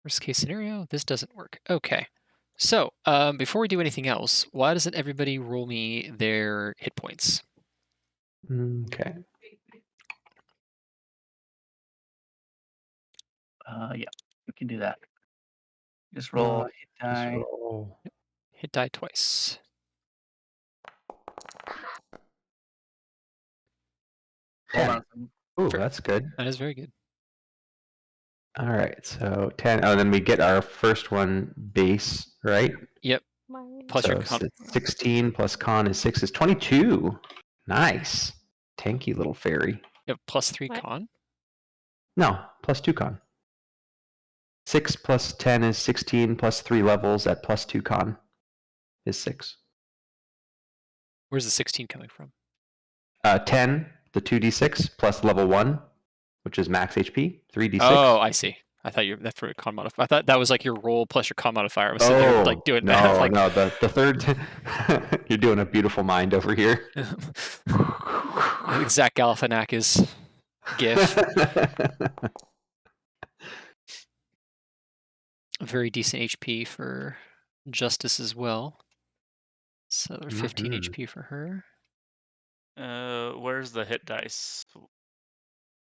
Worst case scenario, this doesn't work. Okay. So, before we do anything else, why doesn't everybody roll me their hit points? Okay. Yeah, we can do that. Just roll hit Just die. roll. Hit die twice. Hold 10. on a second. Ooh, Fair. that's good. That is very good. All right, so 10. Oh, then we get our first one base, right? Yep. Plus your So con. 16 plus con is 6 is 22. Nice. Tanky little fairy. You have +3 What? con. No, plus 2 con. 6 plus 10 is 16 plus 3 levels at plus 2 con is 6. Where's the 16 coming from? 10, the 2d6 plus level 1, which is max HP, 3d6. Oh, I see. I thought you that's for a con modifier. I thought that was like your roll plus your con modifier. I was sitting there like doing math. Like, no, the third. You're doing a beautiful mind over here. Zach Galifianakis gif. Very decent HP for Justice as well. So 15 HP for her. Where's the hit dice?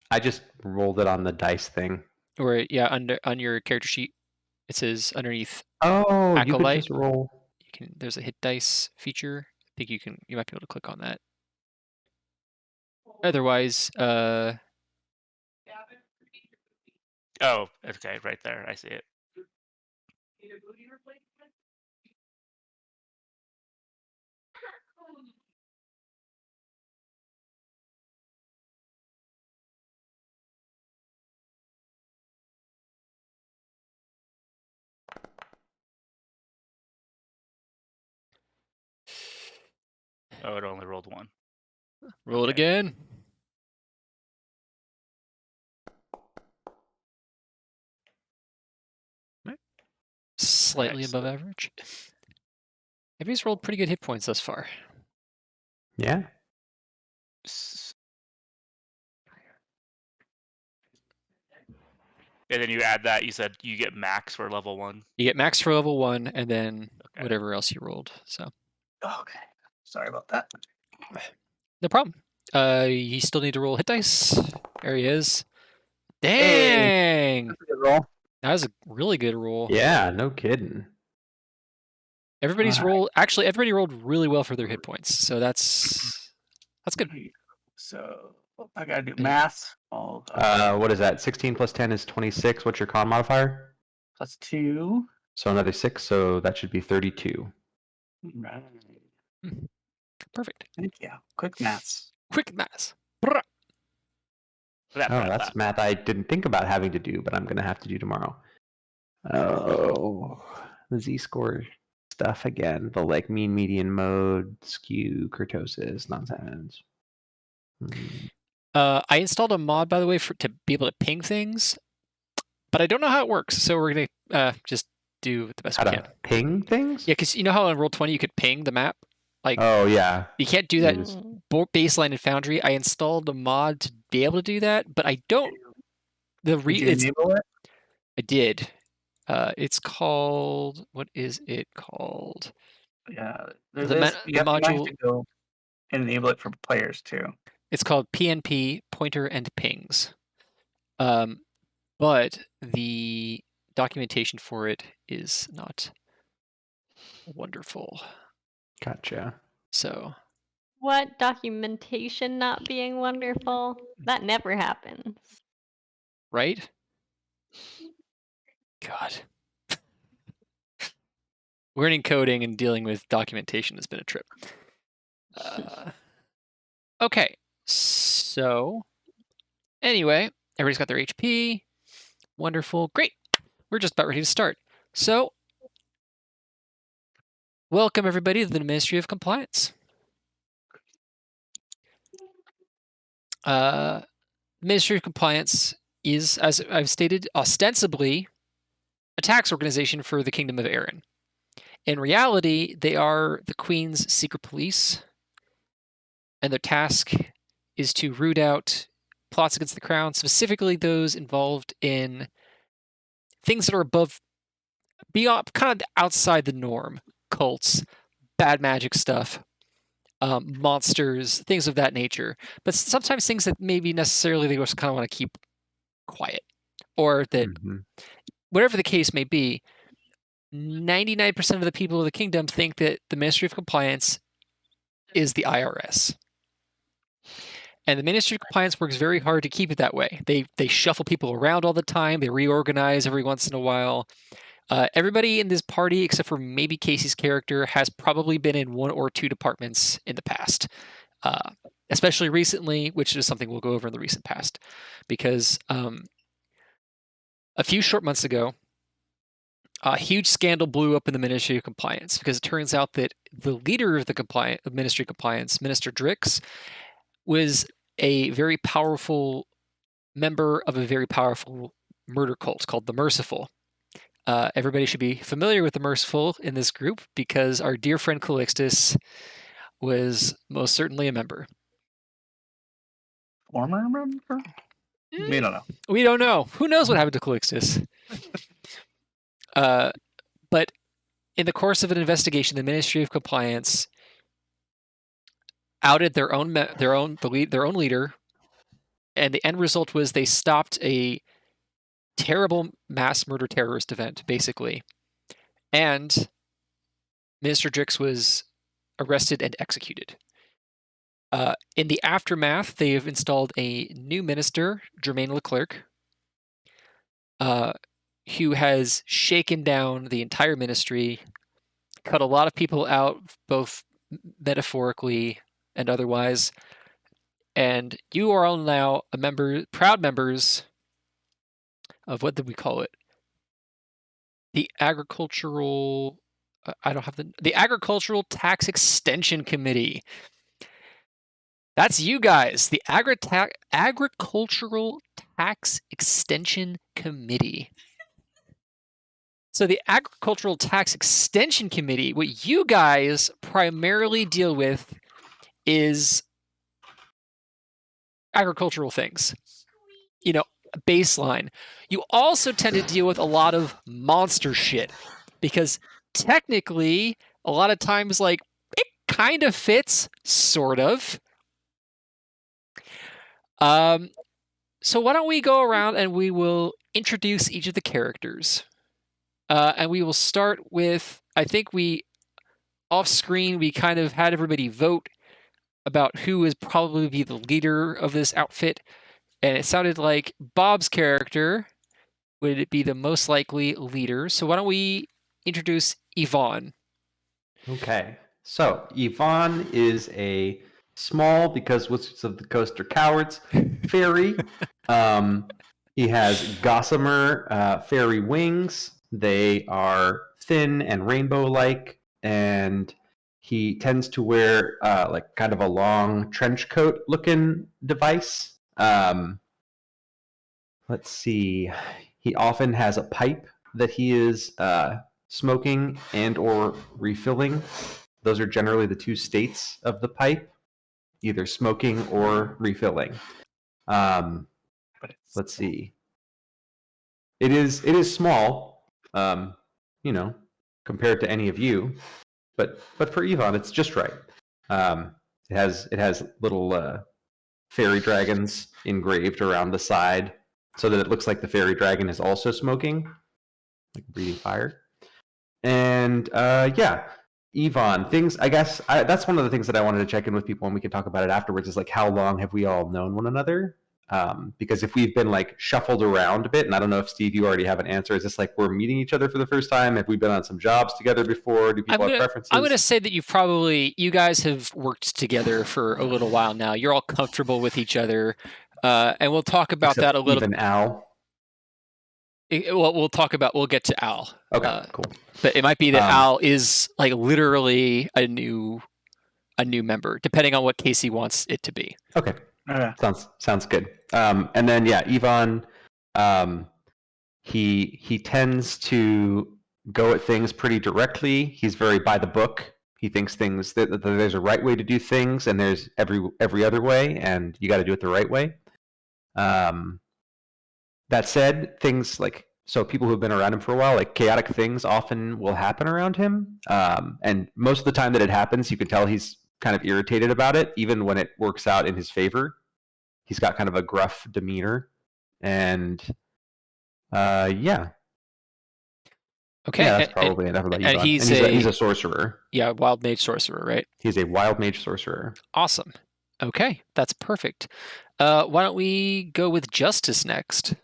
I just rolled it on the dice thing. Or yeah, on your character sheet, it says underneath Oh, you could Acolyte. just roll. There's a hit dice feature. I think you might be able to click on that. Otherwise, Oh, okay, right there. I see it. Oh, it only rolled 1. roll it again. Right. Slightly above average. Everybody's rolled pretty good hit points thus far. Yeah. And then you add that. You said you get max for level 1. You get max for level 1, and then whatever else you rolled. So. Okay. Sorry about that. No problem. You still need to roll hit dice. There he is. Dang! Hey, that's a good roll. That was a really good roll. Yeah, no kidding. Everybody's rolled. Actually, everybody rolled really well for their hit points. So that's good. So I gotta do math. What is that? 16 plus 10 is 26. What's your con modifier? Plus 2. So another 6. So that should be 32. Right. Perfect. Thank you. Quick maths. Quick maths. Oh, that's math I didn't think about having to do, but I'm going to have to do tomorrow. Oh, the Z-score stuff again. The like mean median mode, skew, kurtosis, nonsense. I installed a mod, by the way, to be able to ping things, but I don't know how it works. So we're gonna just do the best we can. Ping things? Yeah, because you know how on Roll20 you could ping the map. Like, oh yeah, you can't do that baseline in Foundry. I installed a mod to be able to do that, but I don't. Did you enable it? I did. It's called. What is it called? Yeah, the module. To go and enable it for players too. It's called PNP, pointer and pings. But the documentation for it is not wonderful. Gotcha. So. What documentation not being wonderful? That never happens. Right? God. Learning coding and dealing with documentation has been a trip. Okay, so anyway, everybody's got their HP. Wonderful. Great. We're just about ready to start. So, welcome everybody to the Ministry of Compliance. Ministry of Compliance is, as I've stated, ostensibly a tax organization for the Kingdom of Erin. In reality, they are the Queen's secret police, and their task is to root out plots against the crown, specifically those involved in things that are beyond, kind of outside the norm. Cults, bad magic stuff, monsters, things of that nature. But sometimes things that maybe necessarily they just kind of want to keep quiet, or that whatever the case may be, 99% of the people of the kingdom think that the Ministry of Compliance is the IRS. And the Ministry of Compliance works very hard to keep it that way. They shuffle people around all the time. They reorganize every once in a while. Everybody in this party, except for maybe Casey's character, has probably been in one or two departments in the past. Especially recently, which is something we'll go over in the recent past. Because a few short months ago, a huge scandal blew up in the Ministry of Compliance because it turns out that the leader of the Ministry of Compliance, Minister Drix, was a very powerful member of a very powerful murder cult called the Merciful. Everybody should be familiar with the Merciful in this group because our dear friend Calixtus was most certainly a member. Former member? We don't know. We don't know. Who knows what happened to Calixtus? But in the course of an investigation, the Ministry of Compliance outed their own leader, and the end result was they stopped a terrible mass murder terrorist event, basically, and Minister Drix was arrested and executed. In the aftermath, they have installed a new minister, Germaine Leclerc, who has shaken down the entire ministry, cut a lot of people out, both metaphorically and otherwise. And you are all now proud members of, what did we call it? The Agricultural, the Agricultural Tax Extension Committee. That's you guys, the Agricultural Tax Extension Committee. So the Agricultural Tax Extension Committee, what you guys primarily deal with is agricultural things. Baseline. You also tend to deal with a lot of monster shit because technically, a lot of times, it kind of fits, sort of. So why don't we go around and we will introduce each of the characters. And we will start with, I think off screen, we kind of had everybody vote about who is probably be the leader of this outfit. And it sounded like Bob's character would be the most likely leader. So why don't we introduce Yvonne? Okay. So Yvonne is a small, because Wizards of the Coast are cowards, fairy. He has gossamer fairy wings. They are thin and rainbow-like, and he tends to wear kind of a long trench coat looking device. Let's see. He often has a pipe that he is smoking and or refilling. Those are generally the two states of the pipe, either smoking or refilling. Let's see. It is small, compared to any of you, but for Yvonne, it's just right. It has little fairy dragons engraved around the side, so that it looks like the fairy dragon is also smoking, like breathing fire. And Yvonne, things. I guess that's one of the things that I wanted to check in with people, and we can talk about it afterwards. Is like, how long have we all known one another? Because if we've been shuffled around a bit, and I don't know if Steve, you already have an answer. Is this like we're meeting each other for the first time? Have we been on some jobs together before? Do people have preferences? I'm going to say that you guys have worked together for a little while now. You're all comfortable with each other, and we'll talk about that a little. Even Al. We'll get to Al. Okay, cool. But it might be that Al is literally a new member, depending on what Casey wants it to be. Okay. Sounds good. And then Yvonne, he tends to go at things pretty directly. He's very by the book. He thinks things that there's a right way to do things, and there's every other way, and you got to do it the right way. That said, things like So people who've been around him for a while, like chaotic things often will happen around him. And most of the time that it happens, you can tell he's kind of irritated about it, even when it works out in his favor. He's got kind of a gruff demeanor. And yeah. Okay. Yeah, that's probably enough about and Yvonne. he's He's a sorcerer. Yeah, wild mage sorcerer, right? He's a wild mage sorcerer. Awesome. Okay, that's perfect. Why don't we go with Justice next?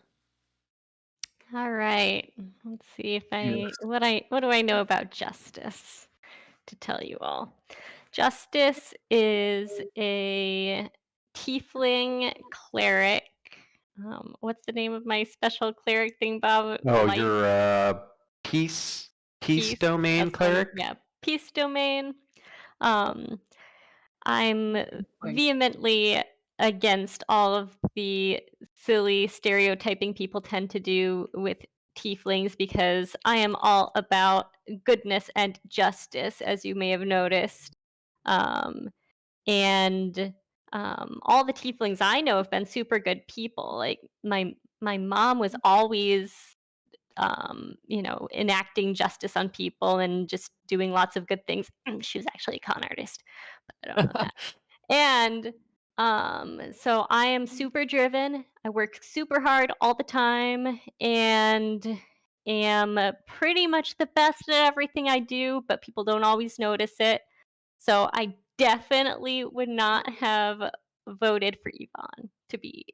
All right. Let's see if Yes. what do I know about Justice to tell you all. Justice is a tiefling cleric. What's the name of my special cleric thing, Bob? Oh, Light you're peace domain that's cleric? yeah, peace domain. I'm vehemently against all of the silly stereotyping people tend to do with tieflings because I am all about goodness and justice, as you may have noticed. And all the tieflings I know have been super good people. Like my mom was always enacting justice on people and just doing lots of good things. She was actually a con artist, but I don't know that. And so I am super driven. I work super hard all the time and am pretty much the best at everything I do, but people don't always notice it. So I definitely would not have voted for Yvonne to be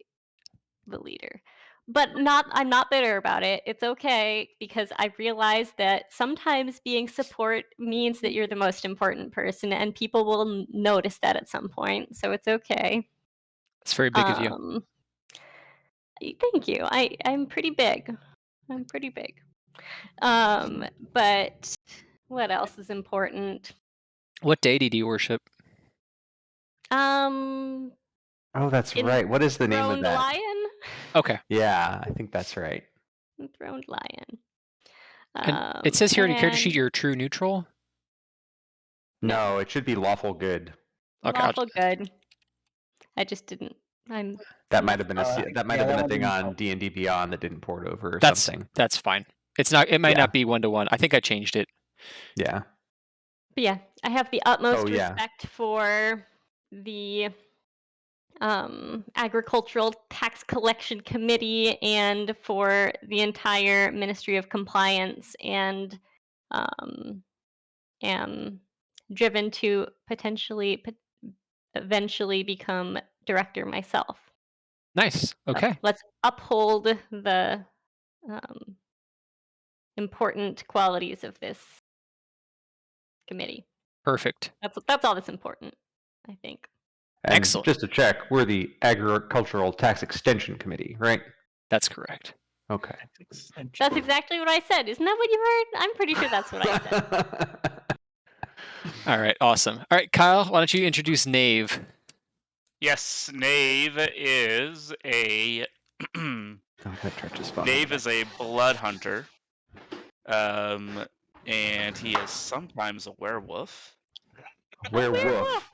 the leader. But I'm not bitter about it. It's okay because I realized that sometimes being support means that you're the most important person and people will notice that at some point. So it's okay. It's very big of you. Thank you. I'm pretty big. I'm pretty big. But what else is important? What deity do you worship? Oh, that's right. What is the name of Enthroned that? lion? Okay. Yeah, I think that's right. Enthroned lion. And it says here on your character sheet and you're a true neutral. No, it should be lawful good. Okay. lawful good. I just didn't. That might have been that been a one thing didn't on help. D&D Beyond that didn't port over or That's something. that's fine. It's not. It might Yeah. not be 1-to-1. I think I changed it. Yeah. But yeah, I have the utmost Oh, yeah. respect for the agricultural tax collection committee and for the entire Ministry of Compliance, and am driven to eventually become director myself. Nice. Okay. Let's uphold the important qualities of this committee. Perfect. That's all that's important, I think. And Excellent. just to check, we're the Agricultural Tax Extension Committee, right? That's correct. Okay. That's exactly what I said. Isn't that what you heard? I'm pretty sure that's what I said. All right. Awesome. All right, Kyle. Why don't you introduce Knave? Yes, Knave is a Knave is a blood hunter, and he is sometimes a werewolf. Werewolf.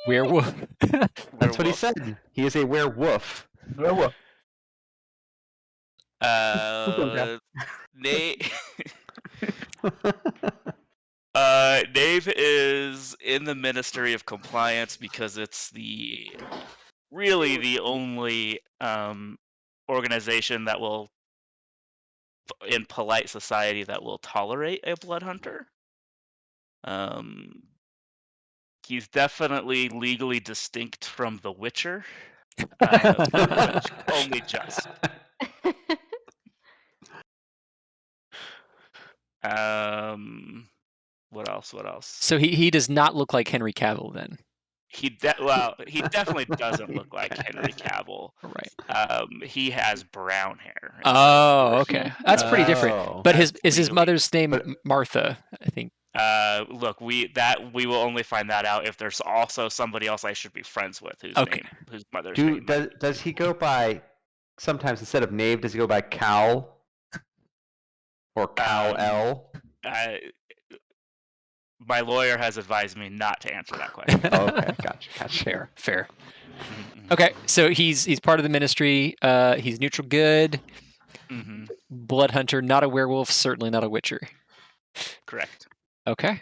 Werewolf. That's what he said. He is a werewolf. Werewolf. Knave is in the Ministry of Compliance because it's really the only organization that will, in polite society, that will tolerate a blood hunter. He's definitely legally distinct from the Witcher, which only just. What else? So he does not look like Henry Cavill then. He definitely doesn't look like Henry Cavill. Right. He has brown hair. Oh, okay. That's pretty different. But his mother's name Martha, I think. Look, we will only find that out if there's also somebody else I should be friends with whose mother's name. Does he go by, sometimes instead of Knave, does he go by Cal? Or Cal-L? My lawyer has advised me not to answer that question. Okay, gotcha. Fair. Okay, so he's part of the ministry. He's neutral good. Mm-hmm. Blood hunter, not a werewolf, certainly not a witcher. Correct. Okay,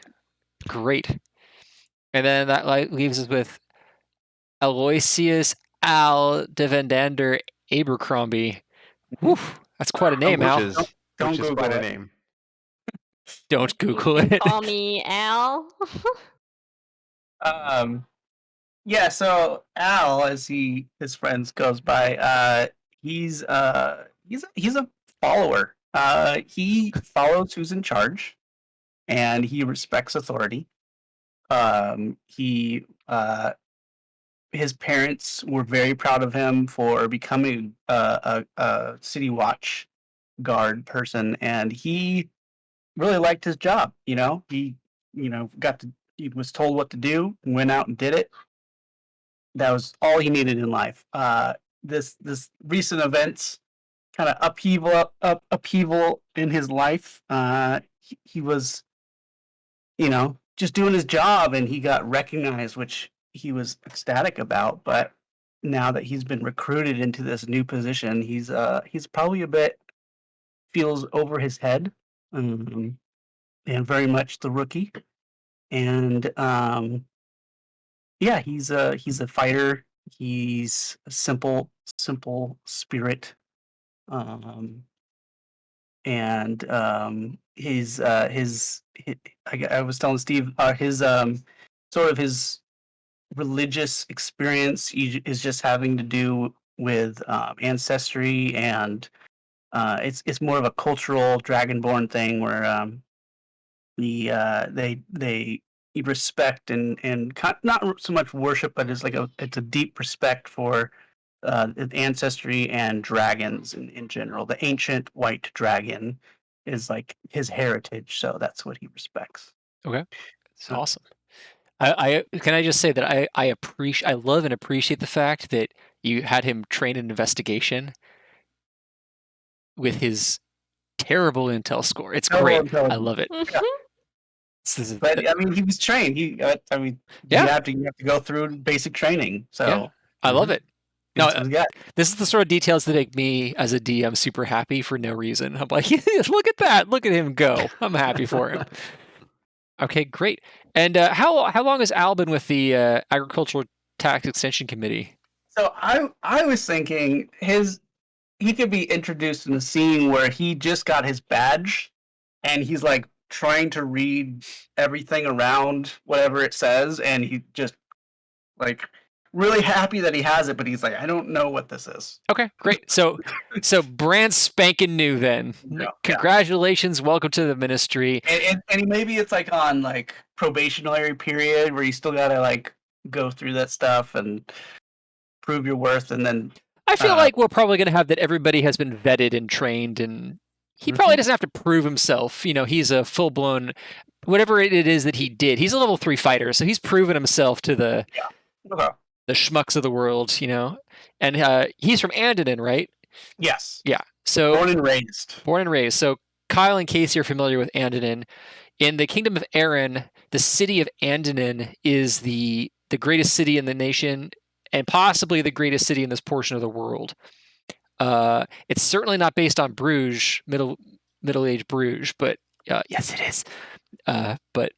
great. And then that leaves us with Aloysius Al de Vandander Abercrombie. Whew, that's quite a name, Al. Don't Which is Google quite a it. name. Don't You Google can it. Call me Al. Yeah, so Al, as his friends goes by, he's a follower. He follows who's in charge, and he respects authority. He his parents were very proud of him for becoming a city watch guard person, and he really liked his job. He he was told what to do, and went out and did it. That was all he needed in life. This recent events kind of upheaval in his life. He was, just doing his job, and he got recognized, which he was ecstatic about. But now that he's been recruited into this new position, he's probably a bit feels over his head, and very much the rookie. And yeah, he's a fighter. He's a simple spirit. Um, and I was telling Steve, his sort of his religious experience is just having to do with ancestry, and it's more of a cultural dragonborn thing where they respect and not so much worship, but it's a deep respect for ancestry and dragons in general. The ancient white dragon is like his heritage, so that's what he respects. Okay, it's awesome. I can I just say that I love and appreciate the fact that you had him train in investigation with his terrible intel score. It's great. I love it. But I mean, he was trained. I mean, Yeah. you have to go through basic training. So Yeah. I love it. No, yeah. this is the sort of details that make me as a DM super happy for no reason. I'm like, look at that. Look at him go. I'm happy for him. Okay, great. And how long has Al been with the Agricultural Tax Extension Committee? So I was thinking he could be introduced in a scene where he just got his badge, and he's like trying to read everything around whatever it says, and he just like really happy that he has it, but he's like, I don't know what this is. Okay, great. So brand spanking new then. Yeah. Congratulations, welcome to the ministry. And maybe it's like on like probationary period where you still gotta like go through that stuff and prove your worth, and then I feel like we're probably going to have that everybody has been vetted and trained, and he probably doesn't have to prove himself. He's a full-blown, whatever it is that he did. He's a level 3 fighter, so he's proven himself to the schmucks of the world, And he's from Andonin, right? Yes. Yeah. So born and raised. So Kyle and Casey are familiar with Andonin. In the Kingdom of Aaron, the city of Andonin is the greatest city in the nation, and possibly the greatest city in this portion of the world. It's certainly not based on Bruges, middle-aged Bruges, but yes, it is. But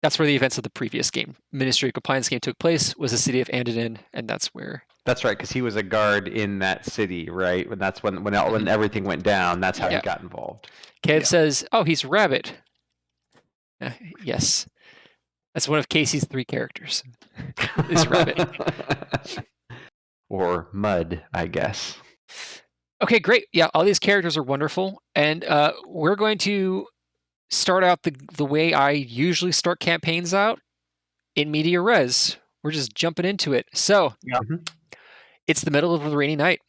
that's where the events of the previous game, Ministry of Compliance game, took place, was the city of Andonin, and that's where... That's right, because he was a guard in that city, right? And that's when everything went down, that's how he got involved. Kev says, oh, he's Rabbit. Yes. That's one of Casey's 3 characters. Is Rabbit. Or Mud, I guess. Okay, great. Yeah, all these characters are wonderful. And we're going to start out the way I usually start campaigns out, in media res. We're just jumping into it. So, it's the middle of a rainy night.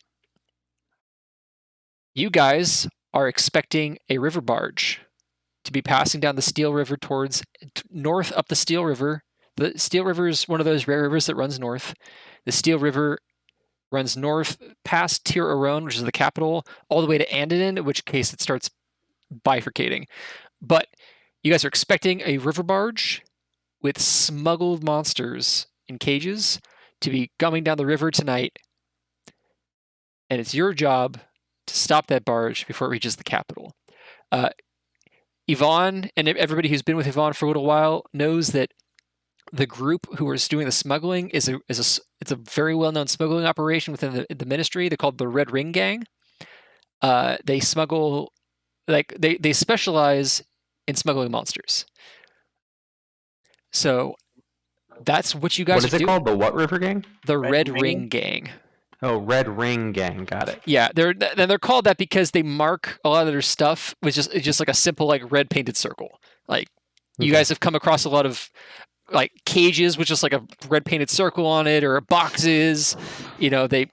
You guys are expecting a river barge to be passing down the Steel River towards north up the Steel River. The Steel River is one of those rare rivers that runs north. The Steel River runs north past Tir Aron, which is the capital, all the way to Andonin, in which case it starts bifurcating. But you guys are expecting a river barge with smuggled monsters in cages to be coming down the river tonight. And it's your job to stop that barge before it reaches the capital. Yvonne and everybody who's been with Yvonne for a little while knows that the group who is doing the smuggling it's a very well-known smuggling operation within the ministry. They're called the Red Ring Gang. They smuggle, like they specialize in smuggling monsters. So that's what you guys What is are it doing. called? The what river gang? The Red Ring? Ring Gang. Oh, Red Ring Gang. Got it. Yeah, they're called that because they mark a lot of their stuff with just like a simple like red painted circle. Like you Okay. guys have come across a lot of like cages with just like a red painted circle on it, or boxes. They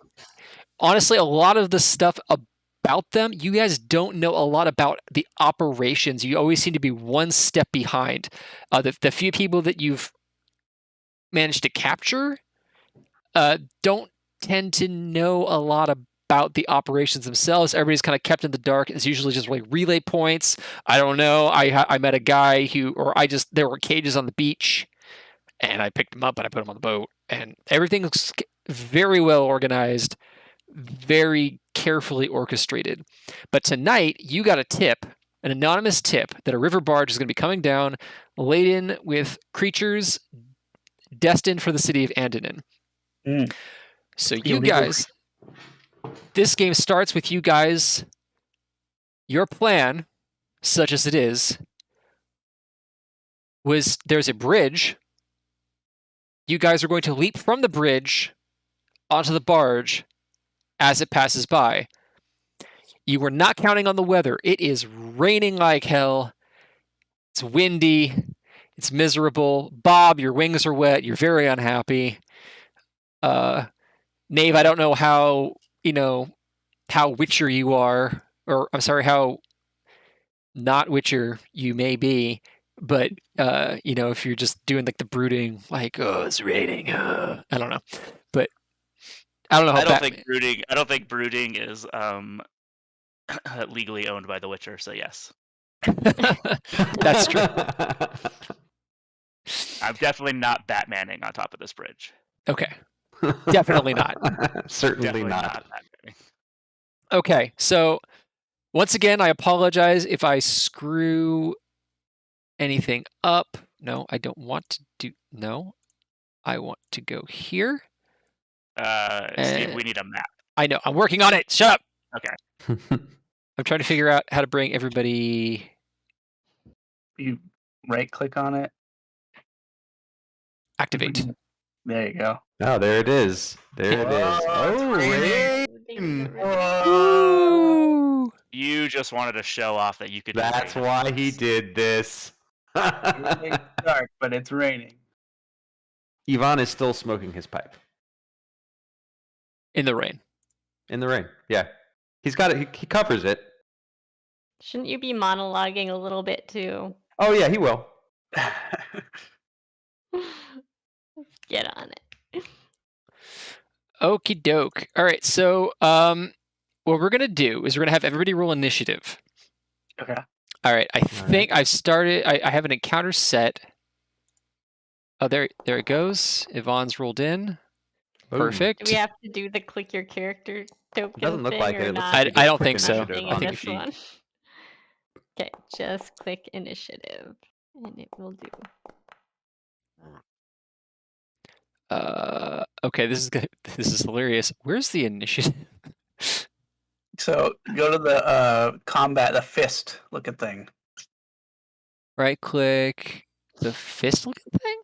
honestly, a lot of the stuff about them, you guys don't know a lot about the operations. You always seem to be one step behind. The few people that you've managed to capture don't tend to know a lot about the operations themselves. Everybody's kind of kept in the dark. It's usually just like relay points. I don't know. I met a guy there were cages on the beach, and I picked him up and I put him on the boat, and everything looks very well organized, very carefully orchestrated. But tonight, you got a tip, an anonymous tip, that a river barge is going to be coming down laden with creatures destined for the city of Andonin. Mm. So you Illegal. guys, this game starts with you guys, your plan, such as it is, was there's a bridge. You guys are going to leap from the bridge onto the barge as it passes by. You were not counting on the weather. It is raining like hell. It's windy. It's miserable. Bob, your wings are wet. You're very unhappy. Nave, I don't know how Witcher you are, or I'm sorry, how not Witcher you may be, but if you're just doing like the brooding, like, oh, it's raining, I don't know, but I don't know how I don't think brooding is legally owned by The Witcher, so yes. That's true. I'm definitely not Batmaning on top of this bridge. Okay, definitely not. Certainly Definitely not. Batmaning. Okay, so once again, I apologize if I screw anything up. No, I don't want to do. No, I want to go here. Steve, we need a map. I know. I'm working on it. Shut up. Okay. I'm trying to figure out how to bring everybody. You right click on it. Activate. There you go. Oh, there it is. There it is. Oh, it's Oh, raining. rain. Woo! You just wanted to show off that you could. That's why he did this. It's dark, but it's raining. Yvonne is still smoking his pipe In the rain. in the rain. Yeah, he's got it. He covers it. Shouldn't you be monologuing a little bit too? Oh yeah, he will. Get on it. Okie doke. All right. So, what we're gonna do is we're gonna have everybody roll initiative. Okay. All right. I think I've started. I have an encounter set. Oh, there it goes. Yvonne's rolled in. Boom. Perfect. Do we have to do the click your character token Doesn't look thing like or it. It looks not? like you I get don't quick think so. initiative Thing on in the this sheet. one. Okay, just click initiative, and it will do. Okay. This is hilarious. Where's the initiative? So go to the combat, the fist looking thing. Right click the fist looking thing.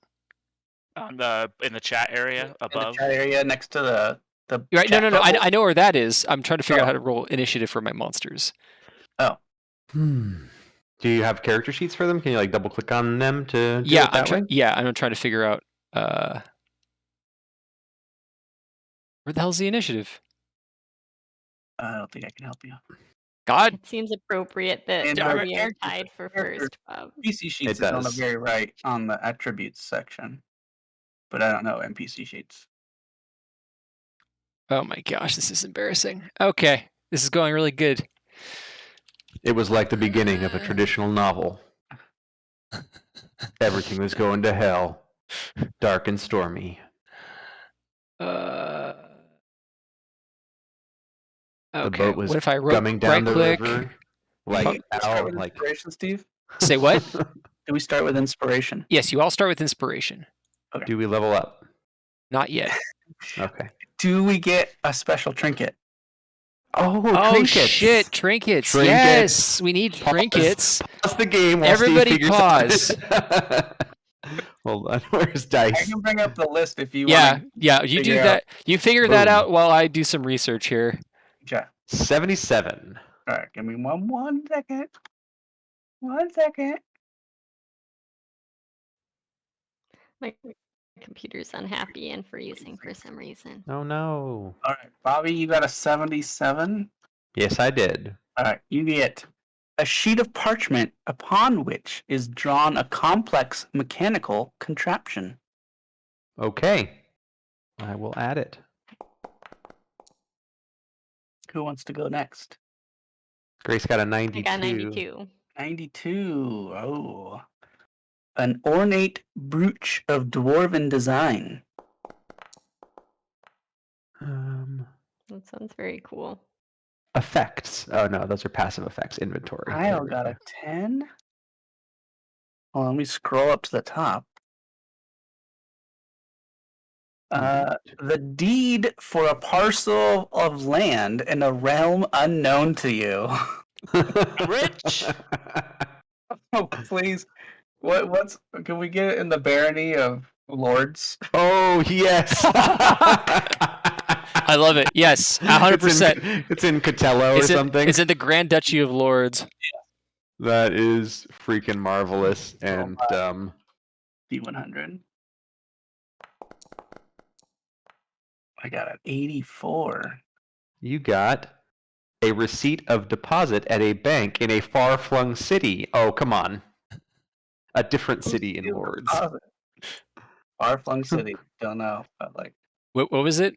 In the chat area In the above. chat area next to the Right. No. chat No. bubble. I know where that is. I'm trying to figure out Oh. how to roll initiative for my monsters. Do you have character sheets for them? Can you like double click on them to do Yeah. it that way? I'm trying to figure out. Where the hell's the initiative? I don't think I can help you. God. It seems appropriate that And our we are character- tied for character- first. Bob. NPC sheets It is on the does. very right on the attributes section, but I don't know NPC sheets. Oh my gosh, this is embarrassing. Okay, this is going really good. It was like the beginning of a traditional novel. Everything was going to hell, dark and stormy. Okay. The boat was what if I coming down the right-click? river, Do like we start out, with like. inspiration, Steve? Say what? Do we start with inspiration? Yes, you all start with inspiration. Do we level up? Not yet. Okay. Do we get a special trinket? Oh, Oh trinkets. shit! Trinkets. Trinkets. Yes, we need Pause. trinkets. Pause the game while Everybody Steve figures pause. out. Hold on. Where's I dice? can bring up the list if you Yeah, want. yeah. You do figure that. You figure that Boom. out while I do some research here. Okay. 77. All right. Give me one second. 1 second. My computer's unhappy and freezing for some reason. Oh no. All right, Bobby, you got a 77. Yes, I did. All right, you get a sheet of parchment upon which is drawn a complex mechanical contraption. Okay. I will add it. Who wants to go next? Grace got a I 92. got 92. 92. Oh. An ornate brooch of dwarven design. That sounds very cool. Effects. Oh no, those are passive effects. Inventory. There Kyle we got go. a 10. Well, let me scroll up to the top. The deed for a parcel of land in a realm unknown to you. Rich. Oh, please. What's can we get it in the barony of lords? Oh yes. I love it. Yes, 100%. It's in Catello or something. It's in the Grand Duchy of Lords. That is freaking marvelous and D100. I got an 84. You got a receipt of deposit at a bank in a far-flung city. Oh, come on. A different city in Lords. Far-flung city. Don't know, but like. What was it?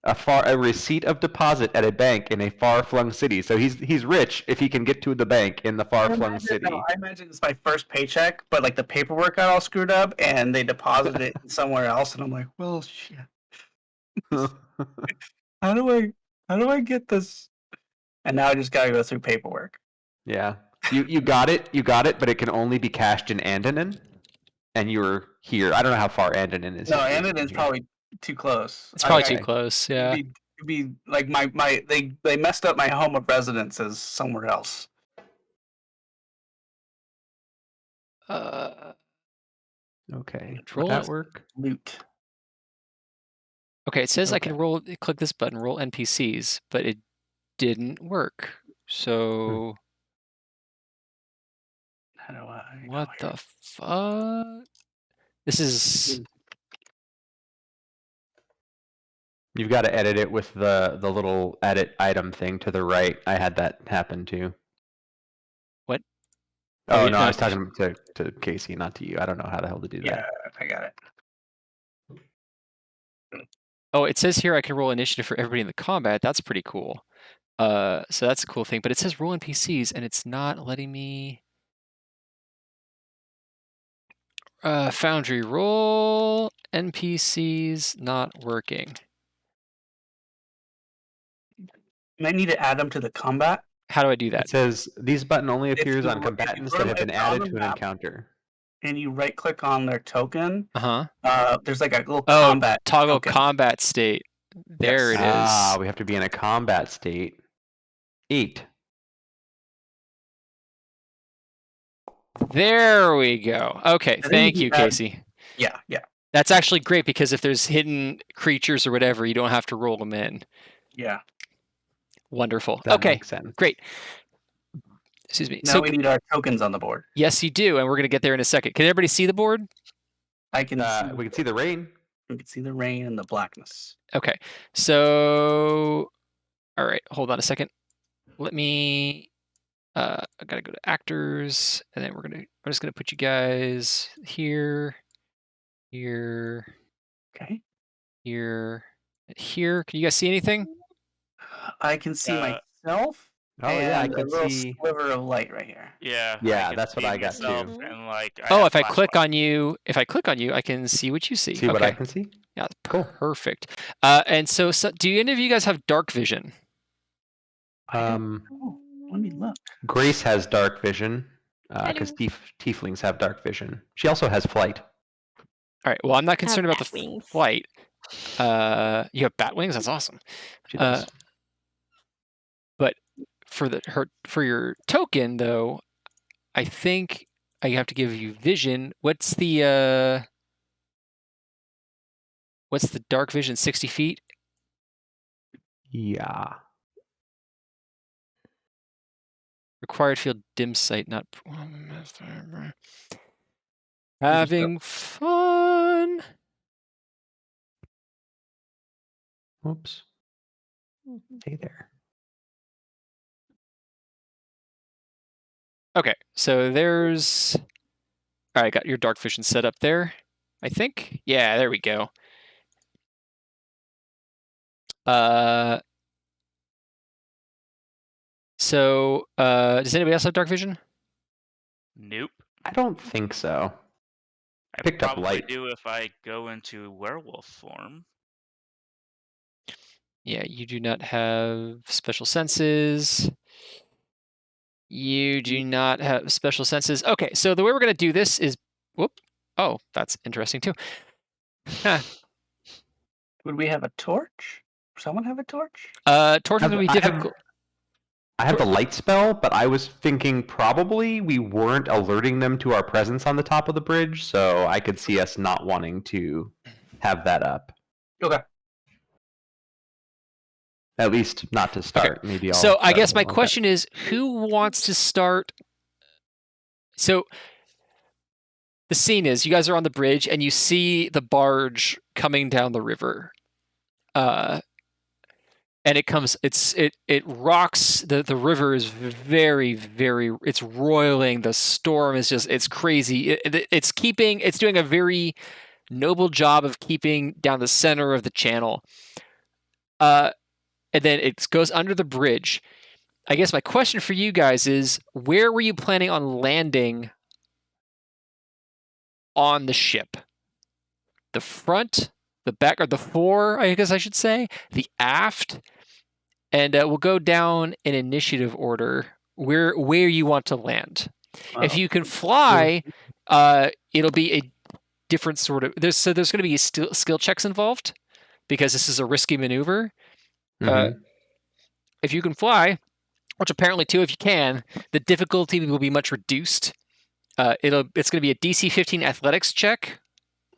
A receipt of deposit at a bank in a far-flung city. So he's rich if he can get to the bank in the far-flung city. No, I imagine it's my first paycheck, but like the paperwork got all screwed up and they deposited it somewhere else, and I'm like, well, shit. How do I get this? And now I just gotta go through paperwork. Yeah. You got it, but it can only be cashed in Andonin. And you were here. I don't know how far Andonin is. No, Andonin's probably too close. It's probably too close. Yeah. It'd be like they messed up my home of residence as somewhere else. Okay. Roll Would that it. work? Loot. Okay, it says I Okay. can click this button, roll NPCs, but it didn't work. So How do I? what the fuck? This is You've got to edit it with the little edit item thing to the right. I had that happen too. What? Oh, Oh, no, yeah, I was talking to Casey, not to you. I don't know how the hell to do that. Yeah, I got it. Oh, it says here I can roll initiative for everybody in the combat. That's pretty cool. So that's a cool thing. But it says roll NPCs, and it's not letting me. Foundry roll NPCs not working. You might need to add them to the combat. How do I do that? It says these button only If appears you on if you combatants put that them- have been if they're on added the to an map encounter. And you right click on their token, Uh-huh. there's like a little Oh, combat toggle token. combat state. There Yes. it is. Ah, we have to be in a combat state. 8. There we go. Okay, then thank you you, can add- Casey. Yeah. That's actually great because if there's hidden creatures or whatever, you don't have to roll them in. Yeah. Wonderful. That Okay, makes sense. great. Excuse me. Now So we need our tokens on the board. yes, you do, and we're gonna get there in a second. Can everybody see the board? I can see, We can see the rain. we can see the rain and the blackness. Okay. So, all right, hold on a second. Let me. I gotta go to actors, and then I'm just gonna put you guys here, here, Okay. here, here. Can you guys see anything? I can see Uh, myself. Oh yeah, I and a can little see. sliver of light right here. Yeah. Yeah, can that's what see I got myself too. And like, I Oh, have if I click flashlight. on you, I can see what you see. See what I can see? Yeah, Cool. perfect. And so, do any of you guys have dark vision? Let me look. Grace has dark vision because do. tieflings have dark vision. She also has flight. All right. Well, I'm not concerned about the bat wings. flight. You have bat wings. That's awesome. She does. But for your token though, I think I have to give you vision. What's the dark vision? 60 feet. Yeah. Required field dim sight, not having fun. Oops. Mhm. Hey there. Okay, so there's. All right, got your dark vision set up there. I think. Yeah, there we go. So does anybody else have dark vision? Nope. I don't think so. I Picked up probably light. do if I go into werewolf form. Yeah, you do not have special senses. You do not have special senses. Okay, so the way we're going to do this is, whoop. Oh, that's interesting too. Huh. Would we have a torch? Someone have a torch? Torch is going to be difficult. I have the light spell, but I was thinking probably we weren't alerting them to our presence on the top of the bridge, so I could see us not wanting to have that up. Okay. At least not to start. Okay. Maybe I'll So I start guess a my little bit. question is, who wants to start? So the scene is you guys are on the bridge and you see the barge coming down the river. And it comes, it rocks, the river is very, very, it's roiling. The storm is just, it's crazy. It's doing a very noble job of keeping down the center of the channel. And then it goes under the bridge. I guess my question for you guys is, where were you planning on landing on the ship? The front, the back, or the fore, I guess I should say, the aft? And we'll go down in initiative order where you want to land. If you can fly, it'll be a different sort of. There's going to be skill checks involved because this is a risky maneuver. Mhm. If you can fly, which apparently too, if you can, the difficulty will be much reduced. It's going to be a DC 15 athletics check.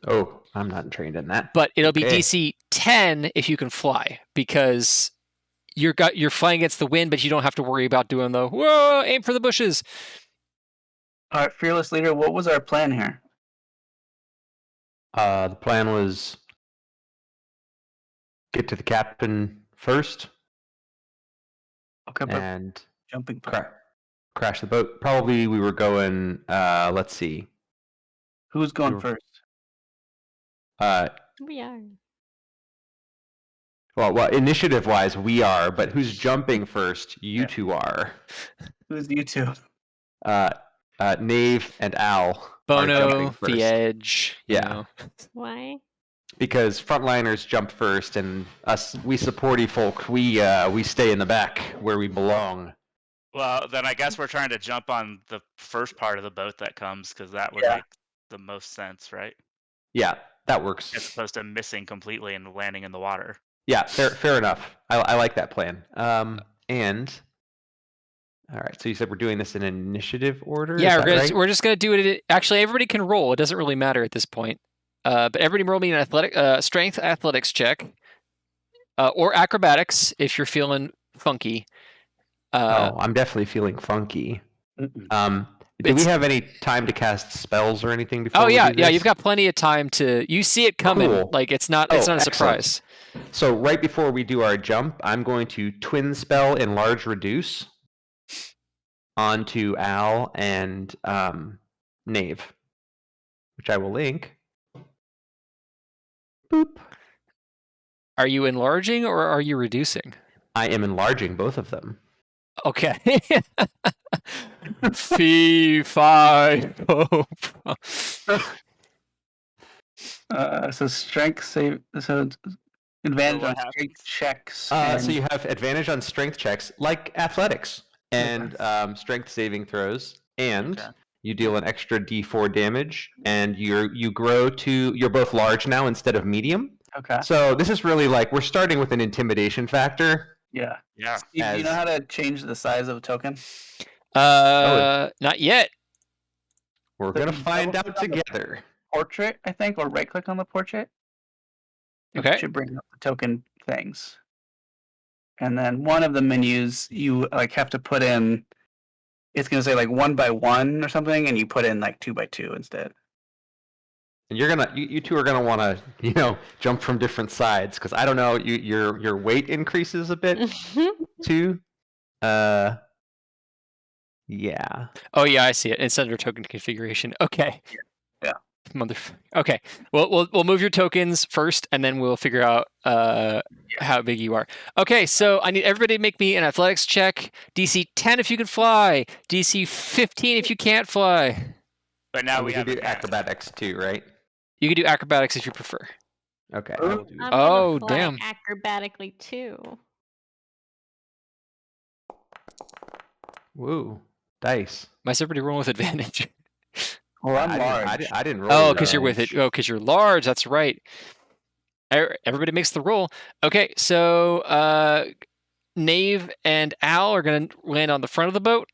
Oh, I'm not trained in that. But it'll be Okay. DC 10 if you can fly, because you're flying against the wind, but you don't have to worry about doing the whoa, aim for the bushes. All right, fearless leader. What was our plan here? The plan was get to the captain first Okay, but and jumping. crash the boat. Probably we were going. Let's see. Who's going were- first? We are. Well, initiative-wise, we are, but who's jumping first? You two are. Who's you two? Knave and Al are Bono, jumping first. the Edge. you Yeah. know. Why? Because frontliners jump first, and we supporty folk, we stay in the back where we belong. Well, then I guess we're trying to jump on the first part of the boat that comes, because that would Yeah. make the most sense, right? Yeah, that works. As opposed to missing completely and landing in the water. Yeah, fair enough. I like that plan. And all right, so you said we're doing this in initiative order? Yeah, Is that right? we're just gonna do it. Actually, everybody can roll. It doesn't really matter at this point. But everybody roll me an strength athletics check, or acrobatics if you're feeling funky. I'm definitely feeling funky. Mm-mm. Do we have any time to cast spells or anything before? Oh yeah, we do this? You've got plenty of time to. You see it coming. Cool. Like it's not Oh, a excellent. surprise. So right before we do our jump, I'm going to twin spell enlarge reduce onto Al and Knave, which I will link. Boop. Are you enlarging or are you reducing? I am enlarging both of them. Okay. Fee, fi, hope. So strength save. So Advantage what on happens? strength checks. So and- you have advantage on strength checks, like athletics, and strength saving throws, and Okay. you deal an extra D4 damage, and you grow to you're both large now instead of medium. Okay. So this is really like we're starting with an intimidation factor. Yeah. Yeah. Steve, do you know As- how to change the size of a token? Not yet. We're So gonna you find double out click on the together. Portrait, I think, or right click on the portrait. It Okay. should bring up the token things. And then one of the menus you like have to put in. It's gonna say like 1 by 1 or something, and you put in like 2 by 2 instead. And you two are gonna want to jump from different sides because I don't know your weight increases a bit too. Yeah. Oh yeah, I see it. It's under token configuration. Okay. Yeah. Okay. We'll move your tokens first, and then we'll figure out how big you are. Okay. So I need everybody to make me an athletics check. DC 10 if you can fly. DC 15 if you can't fly. But now And we can have do advantage. acrobatics too, right? You can do acrobatics if you prefer. Okay. I will do. I'm Oh, gonna fly damn. acrobatically too. Woo. Dice. Am I everybody rolling with advantage? Well, I'm I didn't- large. I didn't, I didn't roll. Oh, with because you're with it. advantage. Oh, because you're large. That's right. Everybody makes the roll. Okay, so Nave and Al are going to land on the front of the boat.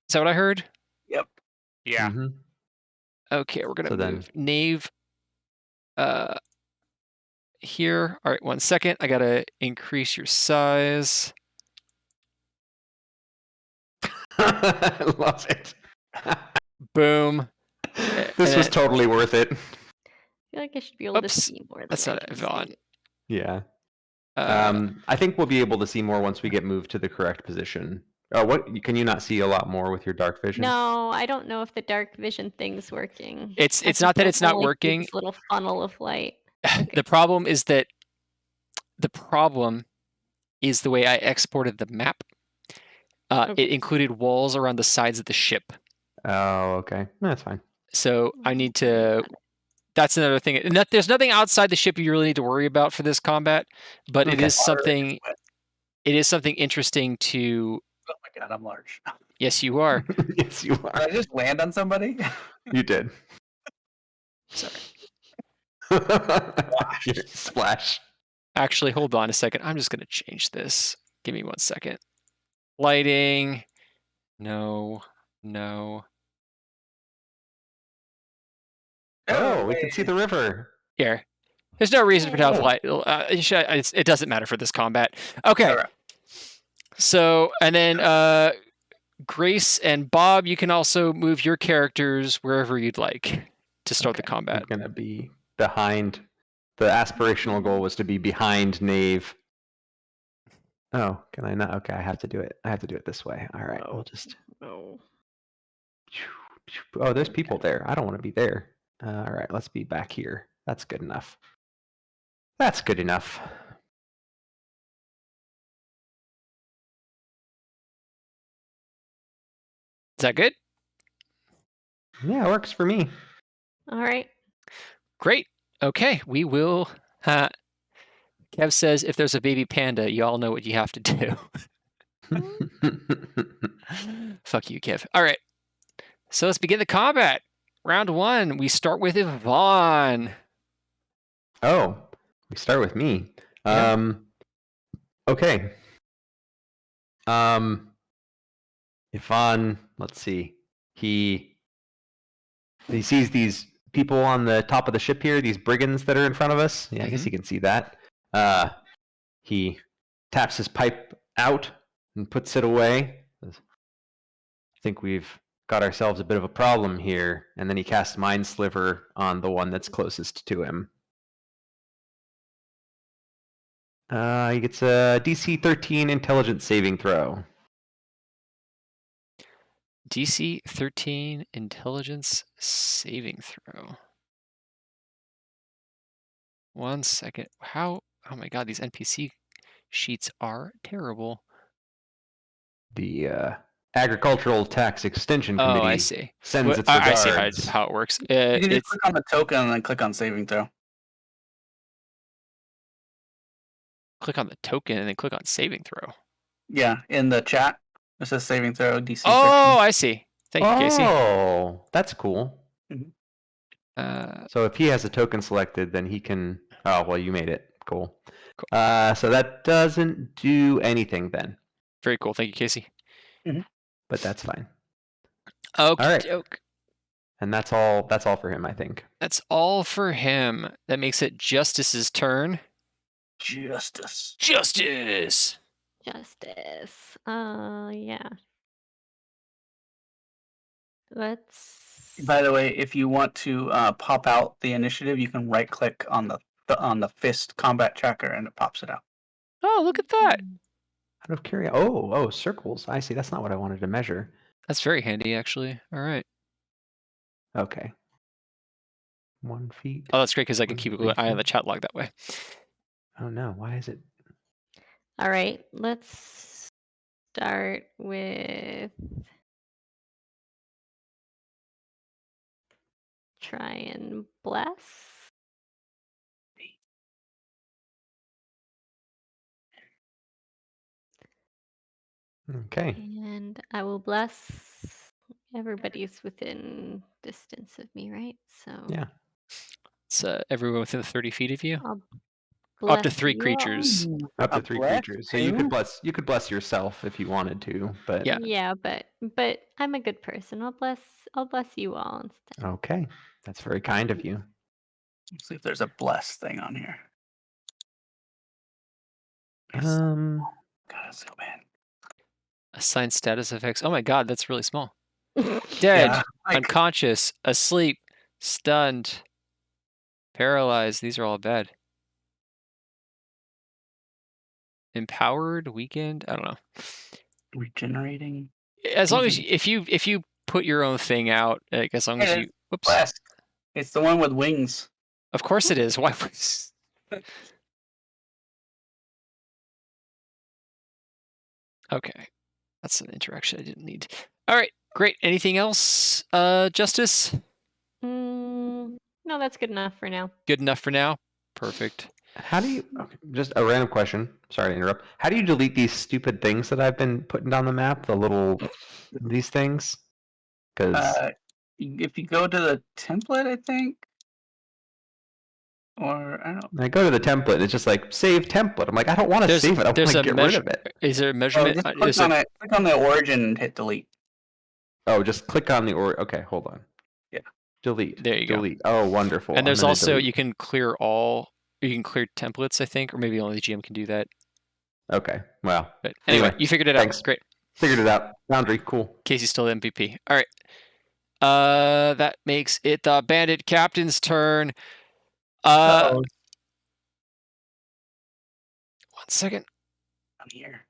Is that what I heard? Yep. Yeah. Mhm. Okay, we're going to So move Nave here. All right, 1 second. I got to increase your size. Love it. Boom. This was and- totally worth it. I feel like I should be able to Oops, see more than That's I not can Yvonne. see. Yeah. Uh, I think we'll be able to see more once we get moved to the correct position. Oh, what can you not see a lot more with your dark vision? No, I don't know if the dark vision thing's working. It's I not that can it's not only see working. This little funnel of light. The problem is that the way I exported the map. Okay. It included walls around the sides of the ship. Oh, okay. That's fine. So I need to. That's another thing. There's nothing outside the ship you really need to worry about for this combat, but it Okay. is something. It is something interesting to. Oh my god, I'm large. Yes, you are. Yes, you Did are. I just land on somebody? You did. Sorry. Splash. Actually, hold on a second. I'm just going to change this. Give me 1 second. Lighting. No. Oh, we can see the river. Here. There's no reason for it to have light. It doesn't matter for this combat. Okay. All right. So, and then Grace and Bob, you can also move your characters wherever you'd like to start the combat. I'm gonna be behind. The aspirational goal was to be behind Knave. Oh, can I not? Okay, I have to do it. I have to do it this way. All right, we'll just. Oh. Oh, there's people there. I don't want to be there. All right, let's be back here. That's good enough. That's good enough. Is that good? Yeah, it works for me. All right. Great. Okay, we will. Kev says if there's a baby panda, you all know what you have to do. Fuck you, Kev. All right. So let's begin the combat. Round 1. We start with Yvonne. Oh, we start with me. Yeah. Okay. Yvonne, let's see. He sees these people on the top of the ship here, these brigands that are in front of us. Yeah, I guess he can see that. He taps his pipe out and puts it away. I think we've got ourselves a bit of a problem here. And then he casts Mind Sliver on the one that's closest to him. He gets a DC 13 intelligence saving throw. DC 13 intelligence saving throw. 1 second. How? Oh my god, these NPC sheets are terrible. The Agricultural Tax Extension Committee Oh, I see. sends its I regards. see how it works. You can just It's click on the token and then click on saving throw. click on the token and then click on saving throw. Yeah, in the chat, it says saving throw DC. Oh, I see. Thank you, Casey. Oh, that's cool. Uh, So if he has a token selected, then he can. Oh, well, you made it. Cool. Cool. So that doesn't do anything then, very cool. Thank you, Casey. but that's fine. Okay, right. And that's all. That's all for him, I think. That's all for him. That makes it Justice's turn. Justice. Justice. Justice. Yeah. Let's. By the way, if you want to pop out the initiative, you can right click on the fist combat tracker and it pops it out. Oh, look at that. Out of curiosity. Oh, circles. I see. That's not what I wanted to measure. That's very handy, actually. All right. Okay. 1 feet. Oh, that's great because I can keep an 1 eye on the feet. chat log that way. Oh no! Why is it? All right. Let's start with try and bless. Okay. And I will bless. Everybody's within distance of me, right? So Yeah. It's everyone within 30 feet of you. I'll Up to bless 3 you all. creatures. Up to A 3 bless creatures. So you could too? bless. You could bless yourself if you wanted to, but Yeah. Yeah, but I'm a good person. I'll bless you all instead. okay. That's very kind of you. Let's see if there's a bless thing on here. Yes. Um. God, it's so bad. Assign status effects. Oh my god, that's really small. Dead, Yeah, like, unconscious, asleep, stunned, paralyzed. These are all bad. Empowered, weakened. I don't know. regenerating. As long as if you put your own thing out, like as long as Hey, you. Whoops. Bless. It's the one with wings. Of course it is. Why? Okay, that's an interaction I didn't need. All right, great. Anything else, Justice? No, that's good enough for now. Good enough for now. Perfect. How do you? Okay, just a random question. Sorry to interrupt. How do you delete these stupid things that I've been putting on the map? The little these things. Because If you go to the template, I think, or I don't. I go to the template, and it's just like save template. I'm like, I don't want to save it. I want to get rid of it. Is there a Oh, measurement? just click on it. Click on the origin and hit delete. Oh, just click on the Okay, hold on. Yeah. Delete. There you go. Delete. Oh, wonderful. And there's I'm gonna also delete. you can clear all. You can clear templates, I think, or maybe only the GM can do that. Okay. Well. But anyway, Anyway, you figured it thanks. out. Great. Figured it out. Foundry. Cool. Casey's still the MVP. All right. That makes it the bandit captain's turn. Uh-oh. 1 second. I'm here.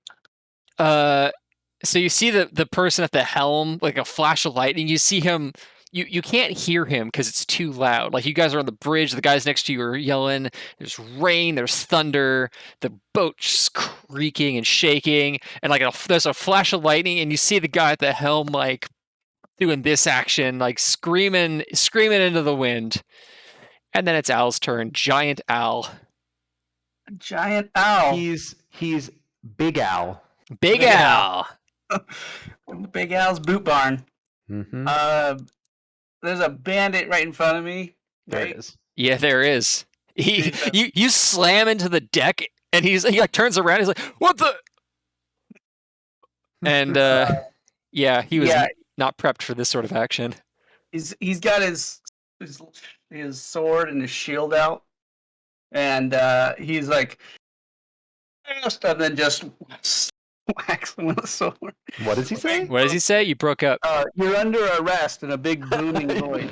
So you see the person at the helm, like a flash of lightning. You see him. You can't hear him because it's too loud. Like you guys are on the bridge. The guys next to you are yelling. There's rain. There's thunder. The boat's creaking and shaking. And like there's a flash of lightning, and you see the guy at the helm like doing this action, like screaming into the wind. And then it's Al's turn. Giant Al. A giant owl. He's Big Al. Big Al. The Big Al's boot barn. Mm-hmm. There's a bandit right in front of me. There Right? it is. Yeah, there is. Jesus. You slam into the deck, and he like turns around. He's like, "What the?" And yeah, he was not prepped for this sort of action. He's got his sword and his shield out, and he's like, and then just whacks him with a sword. What does he say? What does he say? You broke up. You're under arrest in a big booming voice.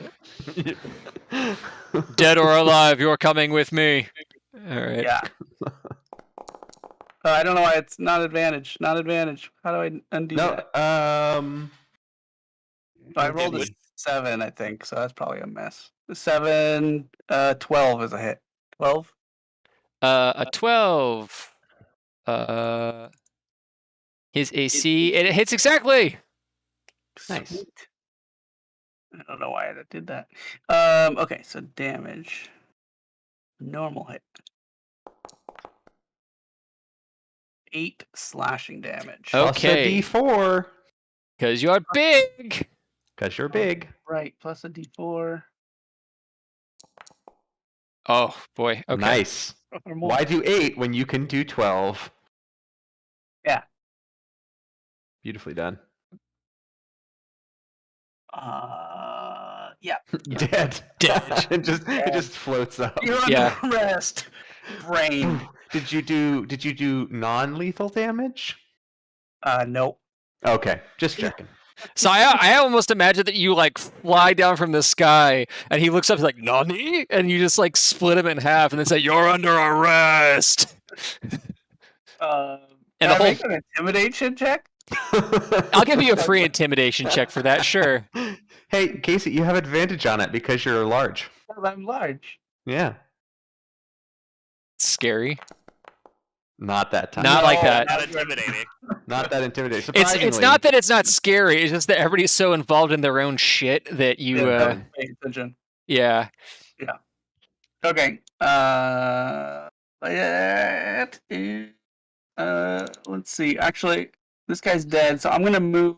Dead or alive, you're coming with me. All right. Yeah. I don't know why it's not advantage. Not advantage. How do I undo that? No. I rolled a 7, I think, so that's probably a mess. 7, 12 is a hit. 12? A 12. His AC, and it hits exactly. Nice. Sweet. I don't know why I did that. Okay, so damage. Normal hit. 8 slashing damage. Okay. Plus a D4. Because you're big. Because you're big. Right, plus a D4. Oh, boy. Okay. Nice. Or more. Why do 8 when you can do 12? Yeah. Beautifully done. Yeah. Dead. Dead. it just floats up. You're under Yeah. arrest. Brain. Did you do non-lethal damage? Nope. Okay, just checking. So I almost imagine that you like fly down from the sky and he looks up, he's like, Nani? And you just like split him in half and then say, you're under arrest. Can And the I whole- make an intimidation check? I'll give you a free intimidation check for that, sure. Hey, Casey, you have advantage on it because you're large. Well, I'm large. Yeah. Scary. Not that time. Not like that. Not intimidating. Not that intimidating. It's Surprisingly. not that it's not scary, it's just that everybody's so involved in their own shit that you Don't pay attention. yeah. Okay. That is, let's see. Actually, this guy's dead, so I'm gonna move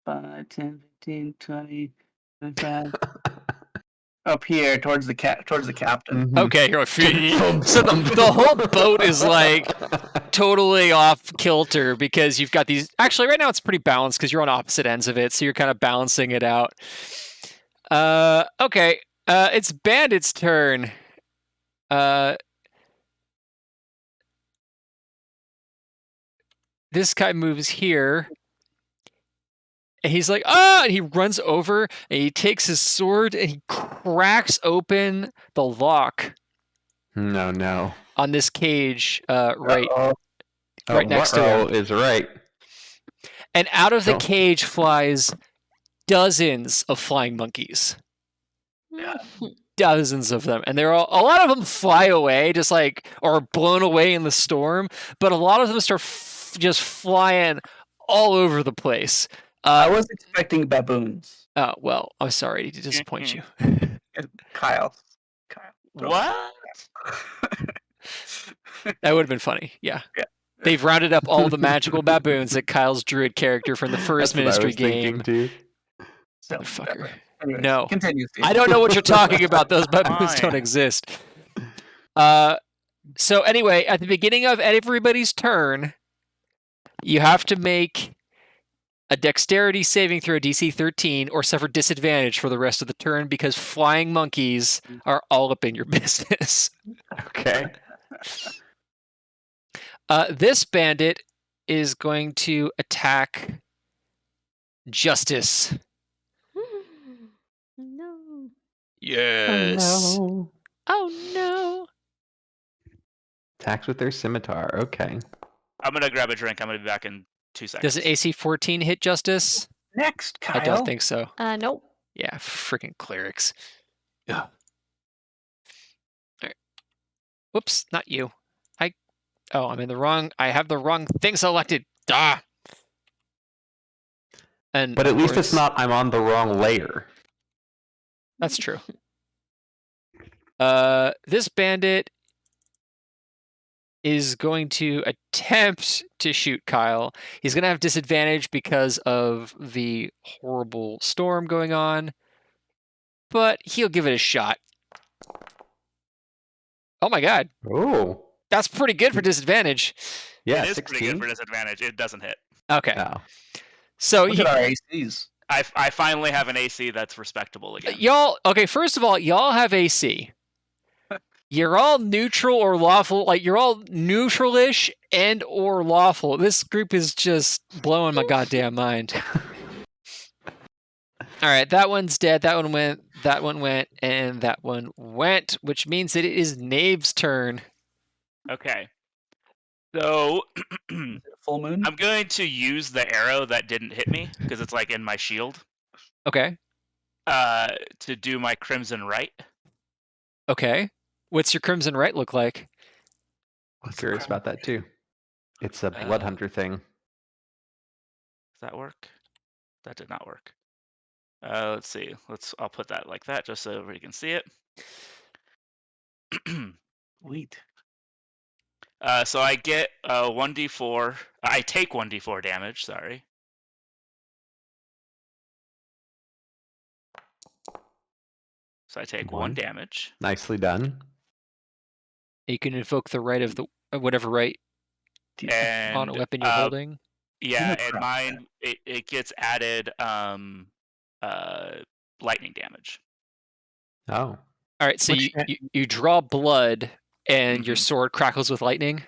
5, 10, 15, 20, 25 up here towards the captain. Mhm. Okay, you're like, so the whole boat is like totally off kilter because you've got these. Actually, right now it's pretty balanced because you're on opposite ends of it, so you're kind of balancing it out. Okay, it's Bandit's turn. This guy moves here. And he's like, ah! And he runs over and he takes his sword and he cracks open the lock No. on this cage right Uh-oh. next to him. Is right. And out of the Oh. cage flies dozens of flying monkeys. Dozens of them. And they're all, a lot of them fly away, just like, or blown away in the storm. But a lot of them start just flying all over the place. I was expecting baboons. Oh, well, I'm sorry to disappoint you. Kyle. What? That would have been funny. Yeah. Yeah. They've rounded up all the magical baboons that Kyle's druid character from the first That's what I Ministry was thinking, game. too. So, Motherfucker. anyways, No. Continue, Steve. I don't know what you're talking about. Those baboons don't Fine. exist. So anyway, at the beginning of everybody's turn, you have to make a dexterity saving throw DC 13 or suffer disadvantage for the rest of the turn because flying monkeys are all up in your business. Okay. This bandit is going to attack Justice. No. Yes. No. Oh no. Attacks with their scimitar. Okay. I'm gonna grab a drink. I'm gonna be back in 2 seconds. Does an AC 14 hit Justice? Next, Kyle. I don't think so. Nope. Yeah, freaking clerics. Yeah. All right. Whoops, not you. I'm in the wrong. I have the wrong thing selected. Duh. And But of at least course- it's not I'm on the wrong layer. That's true. This bandit is going to attempt to shoot Kyle. He's going to have disadvantage because of the horrible storm going on, but he'll give it a shot. Oh my god. Oh. That's pretty good for disadvantage. Yeah, it is pretty 16. good for disadvantage. It doesn't hit. Okay. Oh. So Look at our ACs. I finally have an AC that's respectable again. y'all, okay, first of all, y'all have AC. You're all neutral or lawful, like you're all neutral-ish and or lawful. This group is just blowing my goddamn mind. All right, that one's dead. That one went, and that one went, which means that it is Knave's turn. Okay. So Full moon. I'm going to use the arrow that didn't hit me because it's like in my shield Okay. to do my crimson right. Okay. What's your Crimson Right look like? I'm curious about that too. It's a blood hunter thing. Does that work? That did not work. Let's see. I'll put that like that just so everybody can see it. Sweet. So I get 1d4. I take 1d4 damage. Sorry. So I take 1 damage. Nicely done. You can invoke the right of the whatever right And on a weapon you're holding. Yeah, and crap. mine it gets added lightning damage. Oh. All right, so Which- you draw blood and your Mhm. sword crackles with lightning.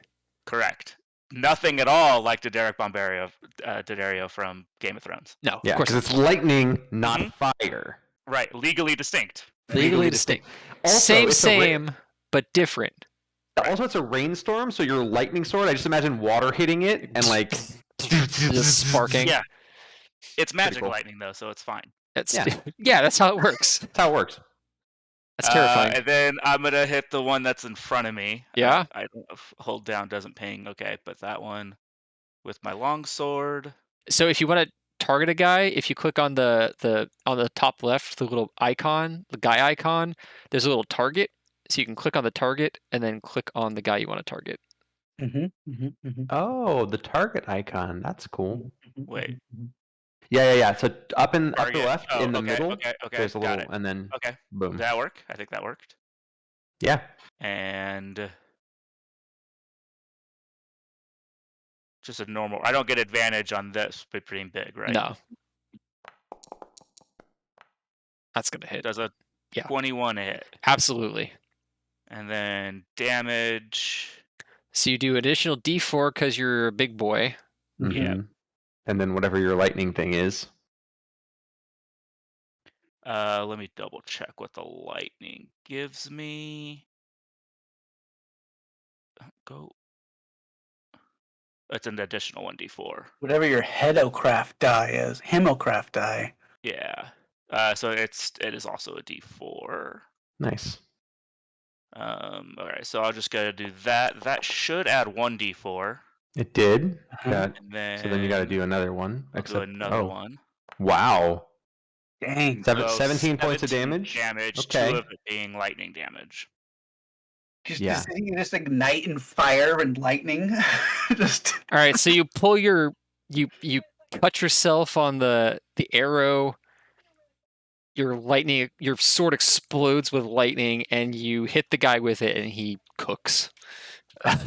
Correct. Nothing at all like D'Addario from Game of Thrones. No, Yeah, of course because not. it's lightning, not Mhm. fire. Right, legally distinct. Legally distinct. Also, Same, it's a same, but different. Also, it's a rainstorm, so your lightning sword, I just imagine water hitting it and like Just sparking. Yeah. It's magic cool. lightning though, so it's fine. That's Yeah. yeah, that's how it works. That's how it works. That's terrifying. And then I'm gonna hit the one that's in front of me. Yeah? I don't know if hold down doesn't ping. Okay, but that one with my long sword. So if you want to target a guy, if you click on the on the top left, the little icon, the guy icon, there's a little target. So you can click on the target and then click on the guy you want to target. Oh, the target icon. That's cool. Wait. Yeah. So up in upper Target. left, Oh, in the okay, middle, okay, there's a got little, it. and then Okay. boom. Did that work? I think that worked. Yeah. And just a normal. I don't get advantage on this, but being big, right? No. That's going to hit. Does a 21 hit? Absolutely. And then damage. So you do additional D4 because you're a big boy. Yeah. Mhm. And then whatever your lightning thing is. Let me double check what the lightning gives me. Go. It's an additional 1d4. Whatever your Hedocraft die is, Hemocraft die. Yeah. So it is also a d4. Nice. All right. So I'll just gotta do that. That should add 1d4. It did. And then So then you got to do another one. I'll do another one. Wow. Dang. So 17 points of 17 damage. Damage. Okay. 2 of it being lightning damage. Just ignite in fire and lightning. Just All right, so you pull you cut yourself on the arrow. Your sword explodes with lightning, and you hit the guy with it, and he cooks. Oh,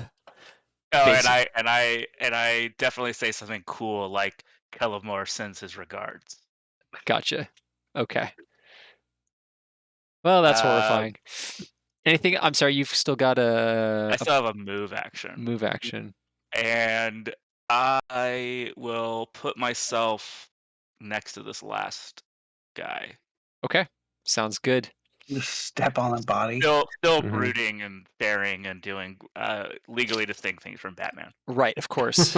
and I definitely say something cool like Kellamore sends his regards. Gotcha. Okay. Well, that's horrifying. Anything? I'm sorry. You've still got I still have a move action. Move action. And I will put myself next to this last guy. Okay. Sounds good. just step on a body. Still Mhm. brooding and staring and doing legally distinct things from Batman. Right. Of course.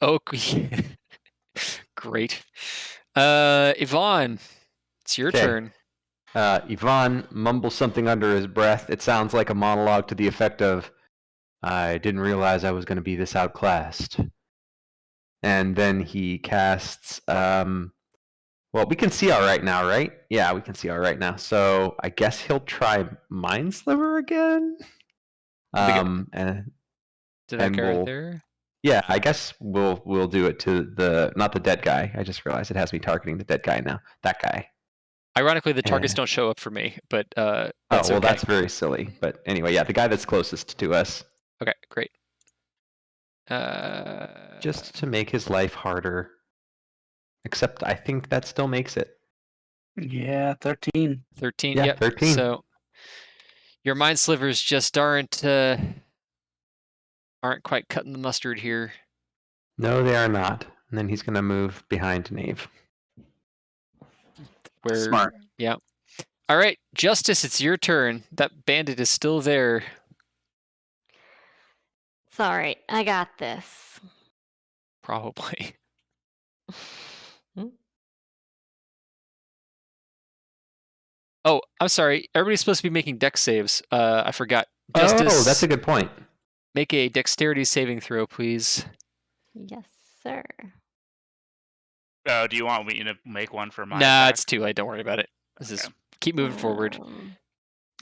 Okay. Great. Yvonne, it's your Okay. turn. Yvonne mumbles something under his breath. It sounds like a monologue to the effect of, I didn't realize I was going to be this outclassed. And then he casts, well, we can see all right now, right? Yeah, we can see all right now. So I guess he'll try Mind Sliver again. And Did that and go right we'll- there? yeah, I guess we'll do it to not the dead guy. I just realized it has me targeting the dead guy now. That guy. Ironically, the targets don't show up for me, but that's well, okay. that's very silly. But anyway, yeah, the guy that's closest to us. Okay, great. Just to make his life harder. Except I think that still makes it. Yeah, 13. 13. Yeah, Yep. 13. So your mind slivers just aren't quite cutting the mustard here. No, they are not. And then he's going to move behind Nave. Smart. Yeah. All right, Justice, it's your turn. That bandit is still there. It's all right. I got this. Probably. Oh, I'm sorry. Everybody's supposed to be making dex saves. I forgot. Justice, Oh, that's a good point. make a dexterity saving throw, please. Yes, sir. Do you want me to make one for my Nah, attack? it's too late. Don't worry about it. This is Okay. keep moving forward.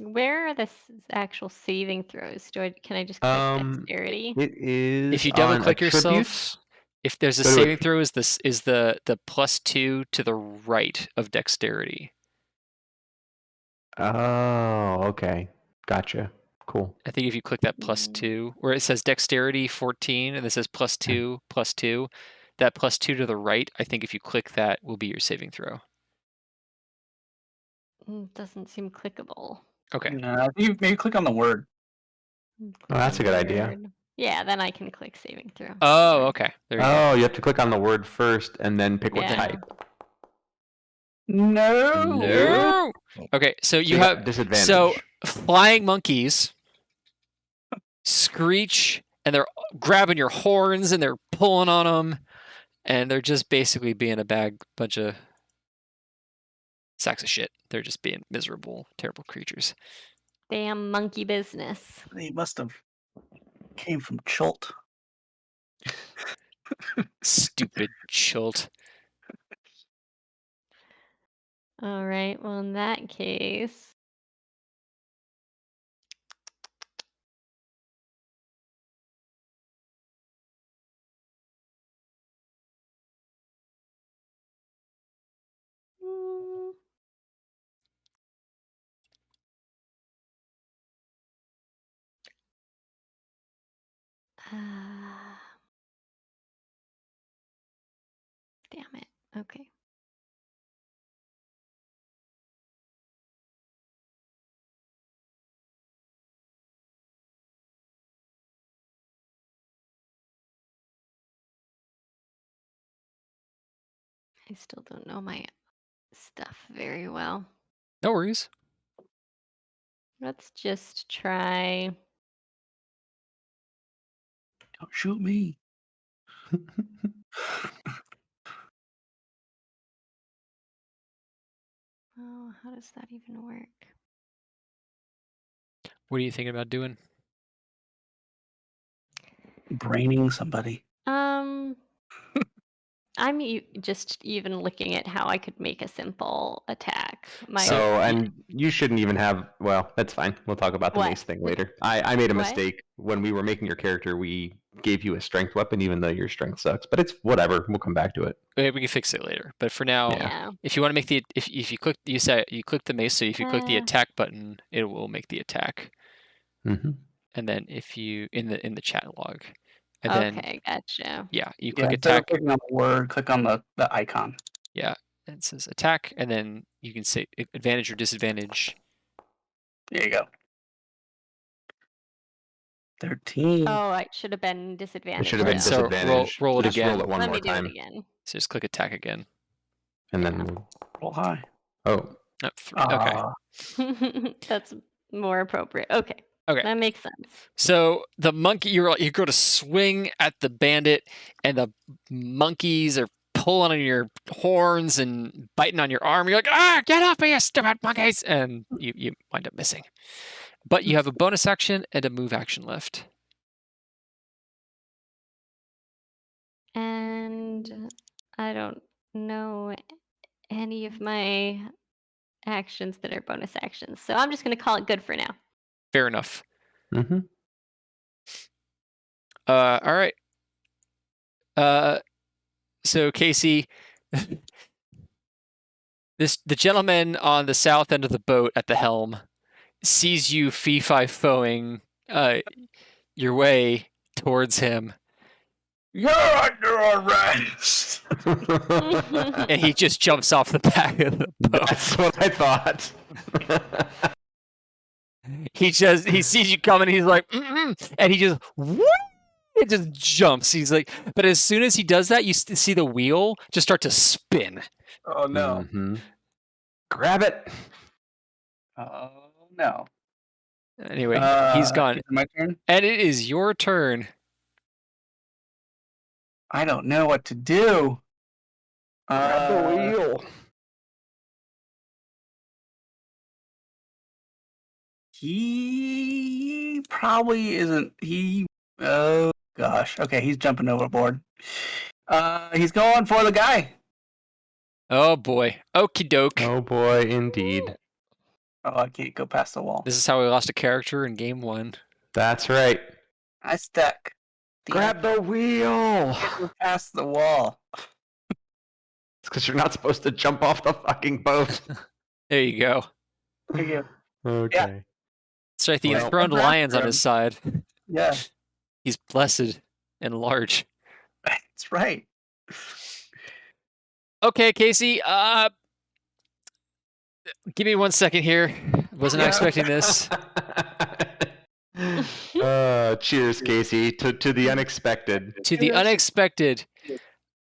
Where are the actual saving throws? Can I just click dexterity? It is If you double on click yourself, attributes. if there's a Go to saving throw, is the +2 to the right of dexterity. Oh, okay. Gotcha. Cool. I think if you click that +2, where it says dexterity 14, and it says +2, +2, that +2 to the right, I think if you click that, will be your saving throw. Doesn't seem clickable. Okay. No, maybe click on the word. Oh, that's a good idea. Yeah, then I can click saving throw. Oh, okay. There you go. Oh, you have to click on the word first and then pick what Yeah. type. No. No. Okay, so you got have disadvantage. So flying monkeys screech, and they're grabbing your horns, and they're pulling on them, and they're just basically being a bunch of sacks of shit. They're just being miserable, terrible creatures. Damn monkey business. They must have came from Chult. Stupid chult. All right. Well, in that case, damn it. Okay. I still don't know my stuff very well. No worries. Let's just try. Don't shoot me. Oh, how does that even work? What are you thinking about doing? Braining somebody. I'm just even looking at how I could make a simple attack. And you shouldn't even have. Well, that's fine. We'll talk about the What? mace thing later. I made a What? mistake when we were making your character. We gave you a strength weapon, even though your strength sucks. But it's whatever. We'll come back to it. We can fix it later. But for now, Yeah. if you want to make the if you click you click the mace, so if you click the Uh. attack button, it will make the attack. Mm-hmm. And then if you in the chat log, and then Okay, gotcha. you click Instead of attack. clicking on the word, click on the icon. Yeah, and it says attack, and then you can say advantage or disadvantage. There you go. 13. Oh, it should have been disadvantage. It should have been So disadvantage. roll it Just again. roll it one Let more me do time, it again. So just click attack again. and then Roll high. oh, Oh, 3. Okay. That's more appropriate. Okay. Okay. That makes sense. So the monkey, you go to swing at the bandit, and the monkeys are pulling on your horns and biting on your arm. You're like, get off me, you stupid monkeys! And you wind up missing. But you have a bonus action and a move action left. And I don't know any of my actions that are bonus actions. So I'm just going to call it good for now. Fair enough. mm-hmm. All right. So Casey, the gentleman on the south end of the boat at the helm sees you fee-fi-foing your way towards him, You're under arrest. and he just jumps off the back of the boat. That's what I thought. He sees you coming, he's like, and he just whoop, it just jumps. He's like, but as soon as he does that, you see the wheel just start to spin. Oh no. Mm-hmm. Grab it. Oh no. Anyway, he's gone. Is it my turn? And it is your turn. I don't know what to do. Grab the wheel. He probably isn't. Oh gosh. Okay, he's jumping overboard. He's going for the guy. Oh boy. Okie doke. Oh boy, indeed. Oh, I can't go past the wall. This is how we lost a character in game 1. That's right. I stuck. Grab the wheel. Can't go past the wall. It's because you're not supposed to jump off the fucking boat. There you go. There you go. Okay. That's right, the Well, enthroned I'm lions on after his side. Yeah, He's blessed and large. that's right. Okay, Casey. Give me 1 second here. Wasn't expecting this. Cheers, Casey, to the unexpected. To the unexpected.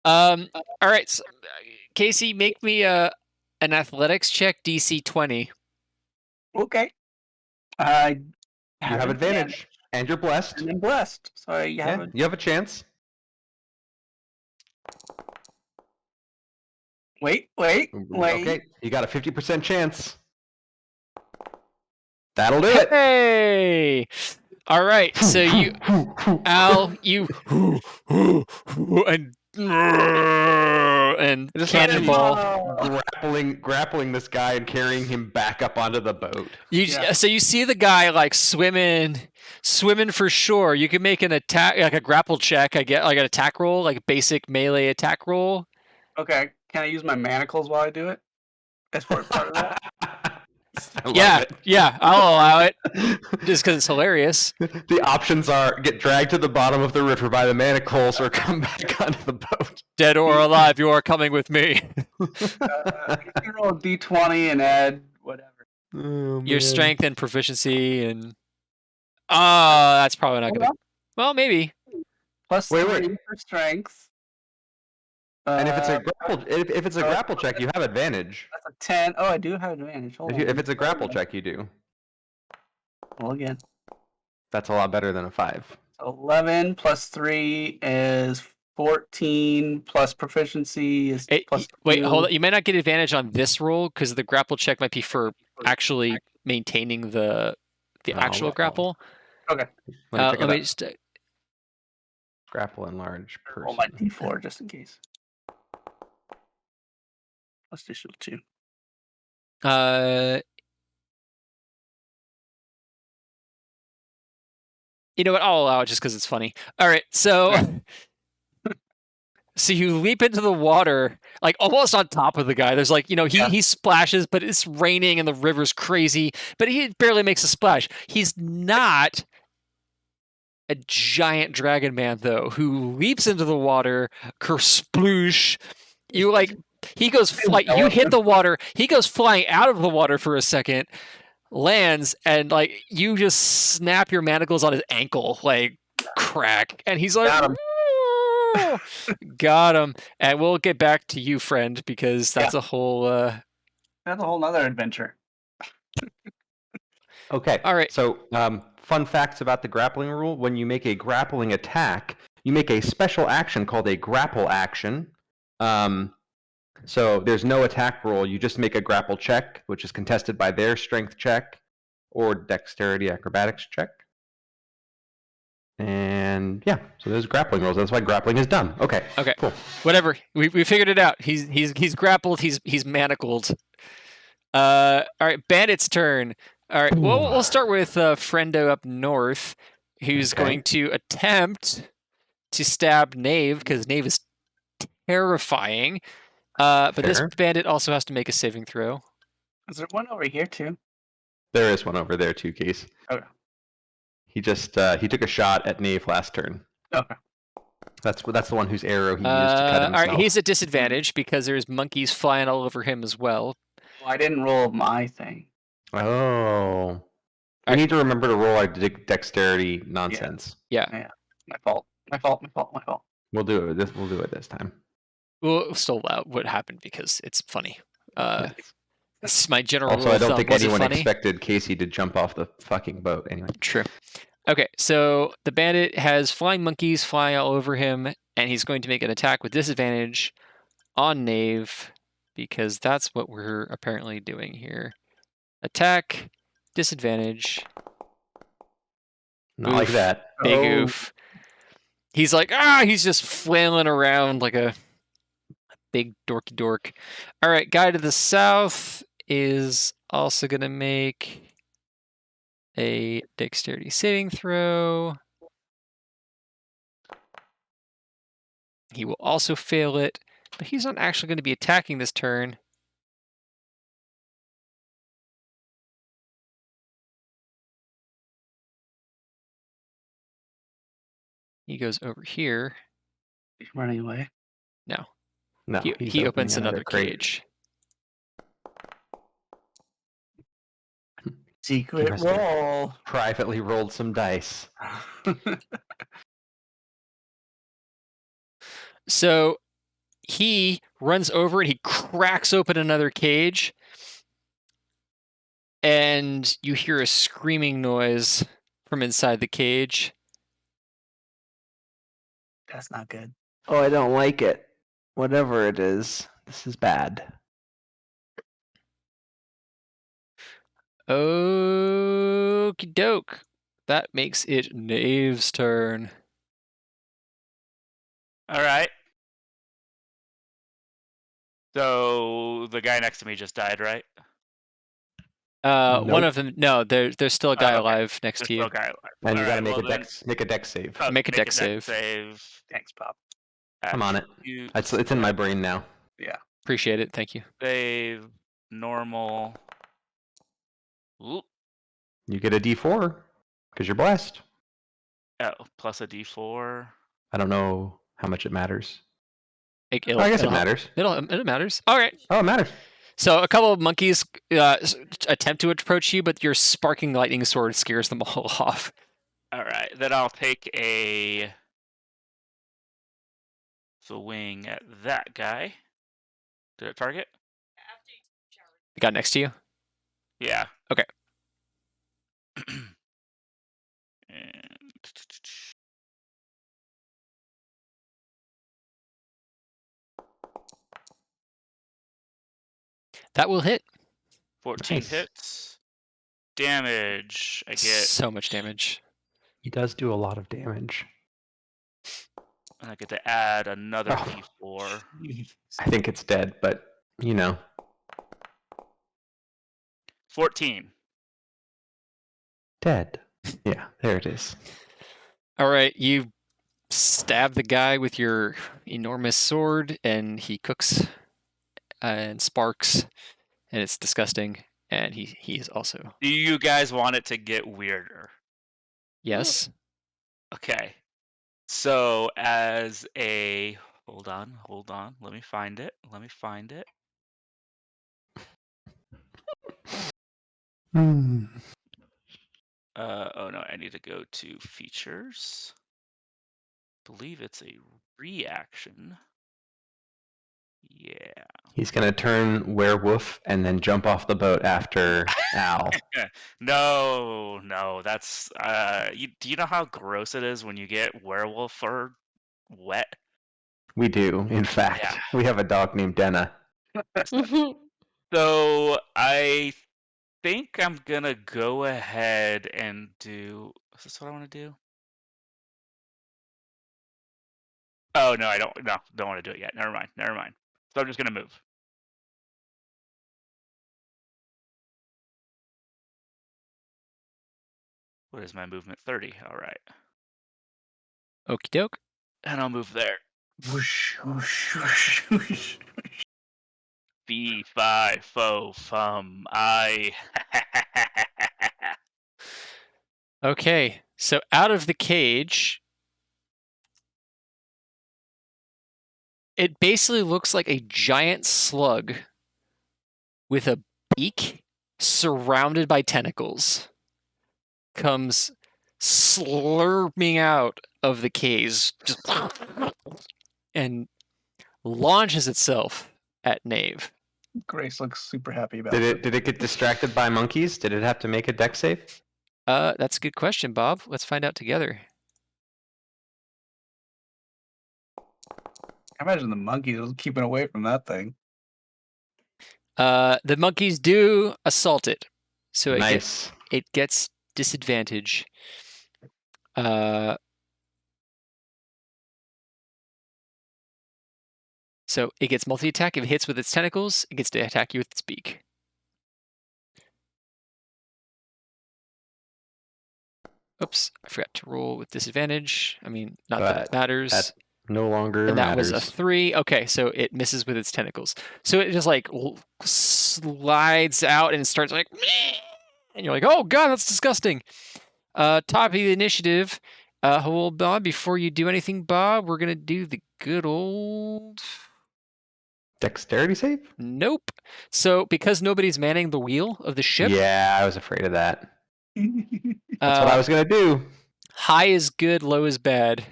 All right, so, Casey, make me an athletics check, DC 20. Okay. I You have advantage, and you're blessed. And I'm blessed. So you have You have a chance. Wait. Okay, you got a 50% chance. That'll do it. Hey! All right, so you, Al, you, and Just cannonball. grappling this guy and carrying him back up onto the boat. So you see the guy like swimming for shore. You can make an attack, like a grapple check. I get like an attack roll, like a basic melee attack roll. Okay. Can I use my manacles while I do it? As part of that? Yeah, I'll allow it just because it's hilarious. The options are get dragged to the bottom of the river by the manacles or come back onto the boat. Dead or alive, you are coming with me. You can roll a d20 and add whatever. Oh, Your man. strength and proficiency and... that's probably not going to... Well, maybe. Plus Wait. 3 for strength. And if it's a grapple check, you have advantage. That's a 10. Oh, I do have advantage. Hold on. If it's a grapple check, you do. Well, again. That's a lot better than a 5. 11 plus 3 is 14 plus proficiency is plus Wait, 2. hold on. You may not get advantage on this roll because the grapple check might be for actually maintaining the actual grapple. Okay. Let me just... Grapple enlarge person. Roll my d4 just in case. Plus additional 2. You know what? I'll allow it just because it's funny. All right, so so you leap into the water, like almost on top of the guy. There's like, he splashes, but it's raining and the river's crazy, but he barely makes a splash. He's not a giant dragon man though, who leaps into the water, kersploosh. He goes flying. You hit the water. He goes flying out of the water for a second, lands, and like you just snap your manacles on his ankle, like crack, and he's like, got him. And we'll get back to you, friend, because that's a whole. That's a whole nother adventure. Okay. All right. So, fun facts about the grappling rule: when you make a grappling attack, you make a special action called a grapple action. So there's no attack roll. You just make a grapple check, which is contested by their strength check or dexterity acrobatics check. And yeah, so there's grappling rolls. That's why grappling is done. Okay. Cool. Whatever. We figured it out. He's grappled. He's manacled. All right, Bandit's turn. All right. Well, we'll start with Friendo up north, who's going to attempt to stab Knave because Knave is terrifying. But this bandit also has to make a saving throw. Is there one over here too? There is one over there too, Case. Okay. He just he took a shot at Knave last turn. Okay. That's the one whose arrow he used to cut himself. All right, he's at disadvantage because there's monkeys flying all over him as well. Well, I didn't roll my thing. Oh. I need to remember to roll our dexterity nonsense. Yeah. My fault. We'll do it. We'll do it this time. We'll still allow what happened because it's funny. It's my general Also, rule I of don't thumb. think Was it anyone funny? expected Casey to jump off the fucking boat anyway. True. Okay, so the bandit has flying monkeys flying all over him, and he's going to make an attack with disadvantage on Knave because that's what we're apparently doing here. Attack, disadvantage. Not like that. Big oof. He's like, he's just flailing around like a big dorky dork. All right, guy to the south is also going to make a dexterity saving throw. He will also fail it, but he's not actually going to be attacking this turn. He goes over here. He's running away. No, No, he opening opens another crate. cage. Secret must have- roll. Privately rolled some dice. So he runs over and he cracks open another cage. And you hear a screaming noise from inside the cage. That's not good. Oh, I don't like it. Whatever it is, this is bad. Okie doke. That makes it Knave's turn. All right. So the guy next to me just died, right? One Nope. of them. No, there's still a guy okay. alive next There's to you. still a guy alive. And you All gotta right, make well a dex save. Oh, Make a dex save. Thanks, Pop. I'm on it. Attribute It's in my brain now. Appreciate it. Thank you. Save normal. Oop. You get a D4 because you're blessed. Oh, plus a D4. I don't know how much it matters. I I guess it matters. It matters. All right. Oh, it matters. So a couple of monkeys attempt to approach you, but your sparking lightning sword scares them all off. All right, then I'll take a swing at that guy. Did it target? The guy next to you. Yeah. Okay. And That will hit. 14 Nice. hits. Damage. I get So much damage. He does do a lot of damage. and I get to add another Oh. D4. I think it's dead, but you know. 14. Dead. Yeah, there it is. All right, you stab the guy with your enormous sword, and he cooks and sparks, and it's disgusting. And he is also Do you guys want it to get weirder? yes. Okay. So as a hold on. Let me find it. Hmm. Oh no, I need to go to features. Believe it's a reaction. Yeah. He's gonna turn werewolf and then jump off the boat after Al. No, that's do you know how gross it is when you get werewolf fur wet? We do, in fact. Yeah. We have a dog named Denna. So I think I'm gonna go ahead and do. Is this what I want to do? Oh no, I don't. No, don't want to do it yet. Never mind. So I'm just gonna move. What is my movement? 30. All right, Okie doke. and I'll move there. Whoosh, whoosh, whoosh, whoosh. Fee, fi, fo, fum, I. Okay, so out of the cage, it basically looks like a giant slug with a beak surrounded by tentacles comes slurping out of the cage just and launches itself at Knave. Grace looks super happy about Did it get distracted by monkeys? Did it have to make a dex save? That's a good question, Bob. Let's find out together. I imagine the monkeys was keeping away from that thing. The monkeys do assault it, so Nice. it gets disadvantage. So it gets multi-attack. If it hits with its tentacles, it gets to attack you with its beak. Oops, I forgot to roll with disadvantage. I mean, not that it But matters. that no longer And that matters. was a 3. Okay, so it misses with its tentacles. So it just like slides out and starts like, and you're like, oh god, that's disgusting. Top of the initiative. Hold on, before you do anything, Bob, we're gonna do the good old. Dexterity save? Nope. So because nobody's manning the wheel of the ship, Yeah, I was afraid of that. That's what I uh, was gonna do. high is good, low is bad.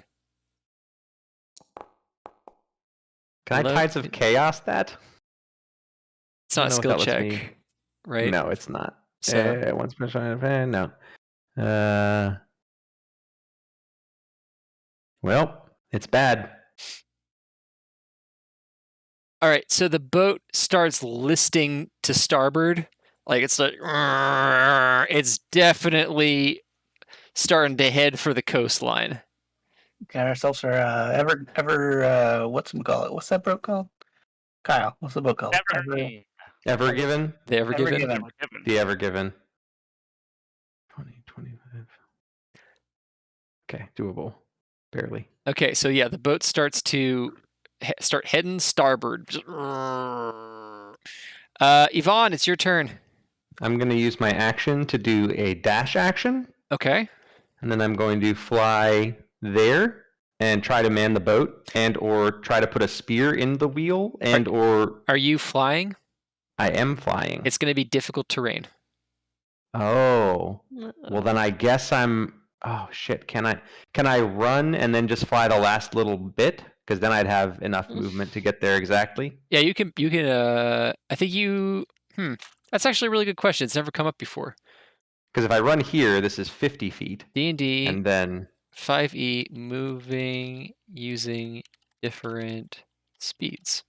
Can I Low- Tides of Chaos that? It's I not a don't know if skill that lets check, me- right? No, it's not. So One special no. Well, it's bad. all right, so the boat starts listing to starboard. Like it's like it's definitely starting to head for the coastline. Got ourselves our what's that boat called? Kyle, what's the boat called? Ever given? The Ever Given? Given. The Ever Given. 20, 25. Okay, doable. Barely. Okay, so yeah, the boat starts to start heading starboard. Yvonne, it's your turn. I'm going to use my action to do a dash action, Okay. and then I'm going to fly there and try to man the boat, and or try to put a spear in the wheel, and or Are you flying? I am flying. It's going to be difficult terrain. Oh, well then I guess I'm. Oh shit! Can I run and then just fly the last little bit? Because then I'd have enough movement to get there exactly. Yeah, you can. I think you. That's actually a really good question. It's never come up before. Because if I run here, this is 50 feet, D&D and then 5e moving using different speeds.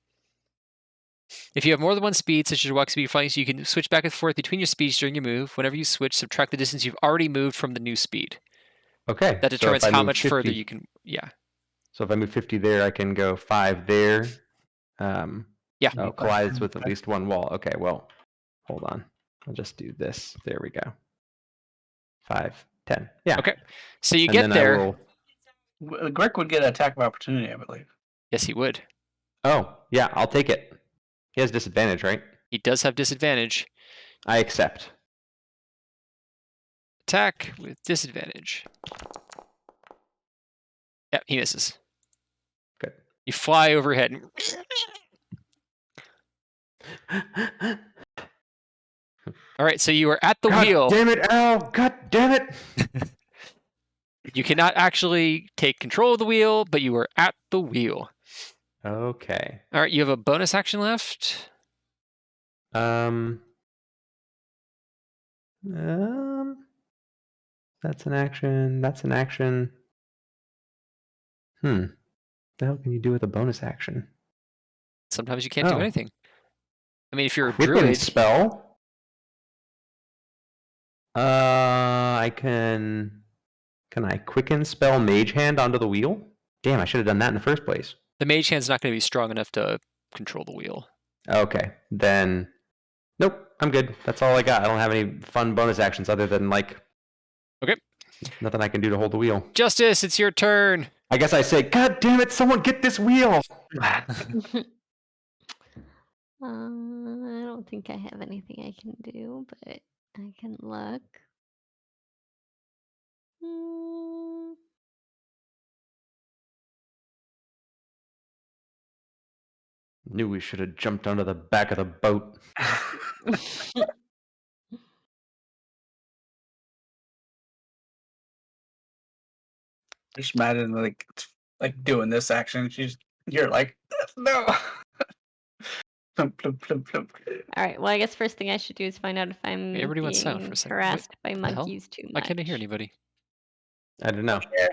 If you have more than one speed, such as walk speed or flying, so you can switch back and forth between your speeds during your move. Whenever you switch, subtract the distance you've already moved from the new speed. okay, That determines so if I how move much 50, further you can. Yeah. So if I move 50 there, I can go 5 there. Yeah. Oh, collides with at least one wall. Okay, well, hold on. I'll just do this. There we go. 5, 10. Yeah. Okay. So you And get then there. Greg would get an attack of opportunity, I believe. Yes, he would. Oh, yeah, I'll take it. He has disadvantage, right? He does have disadvantage. I accept. Attack with disadvantage. Yep, he misses. Good. You fly overhead. All right, so you are at the God wheel. damn it, Al! God damn it! You cannot actually take control of the wheel, but you are at the wheel. Okay. All right, you have a bonus action left. That's an action. That's an action. The hell can you do with a bonus action? Sometimes you can't do anything. I mean, if you're a Quicken druid, spell. I can. Can I quicken spell Mage Hand onto the wheel? Damn, I should have done that in the first place. the mage hand's not going to be strong enough to control the wheel. Okay, then. Nope, I'm good. That's all I got. I don't have any fun bonus actions other than like. Okay. Nothing I can do to hold the wheel. Justice, it's your turn. I guess I say, God damn it! Someone get this wheel. I don't think I have anything I can do, but I can look. Knew we should have jumped onto the back of the boat. Just mad and like doing this action. You're like, no. Plump, plump, plump, plump. All right. Well, I guess first thing I should do is find out if I'm Everybody went silent being for a second. harassed by the hell? monkeys too Why much. can't I hear anybody? I don't know. Yeah.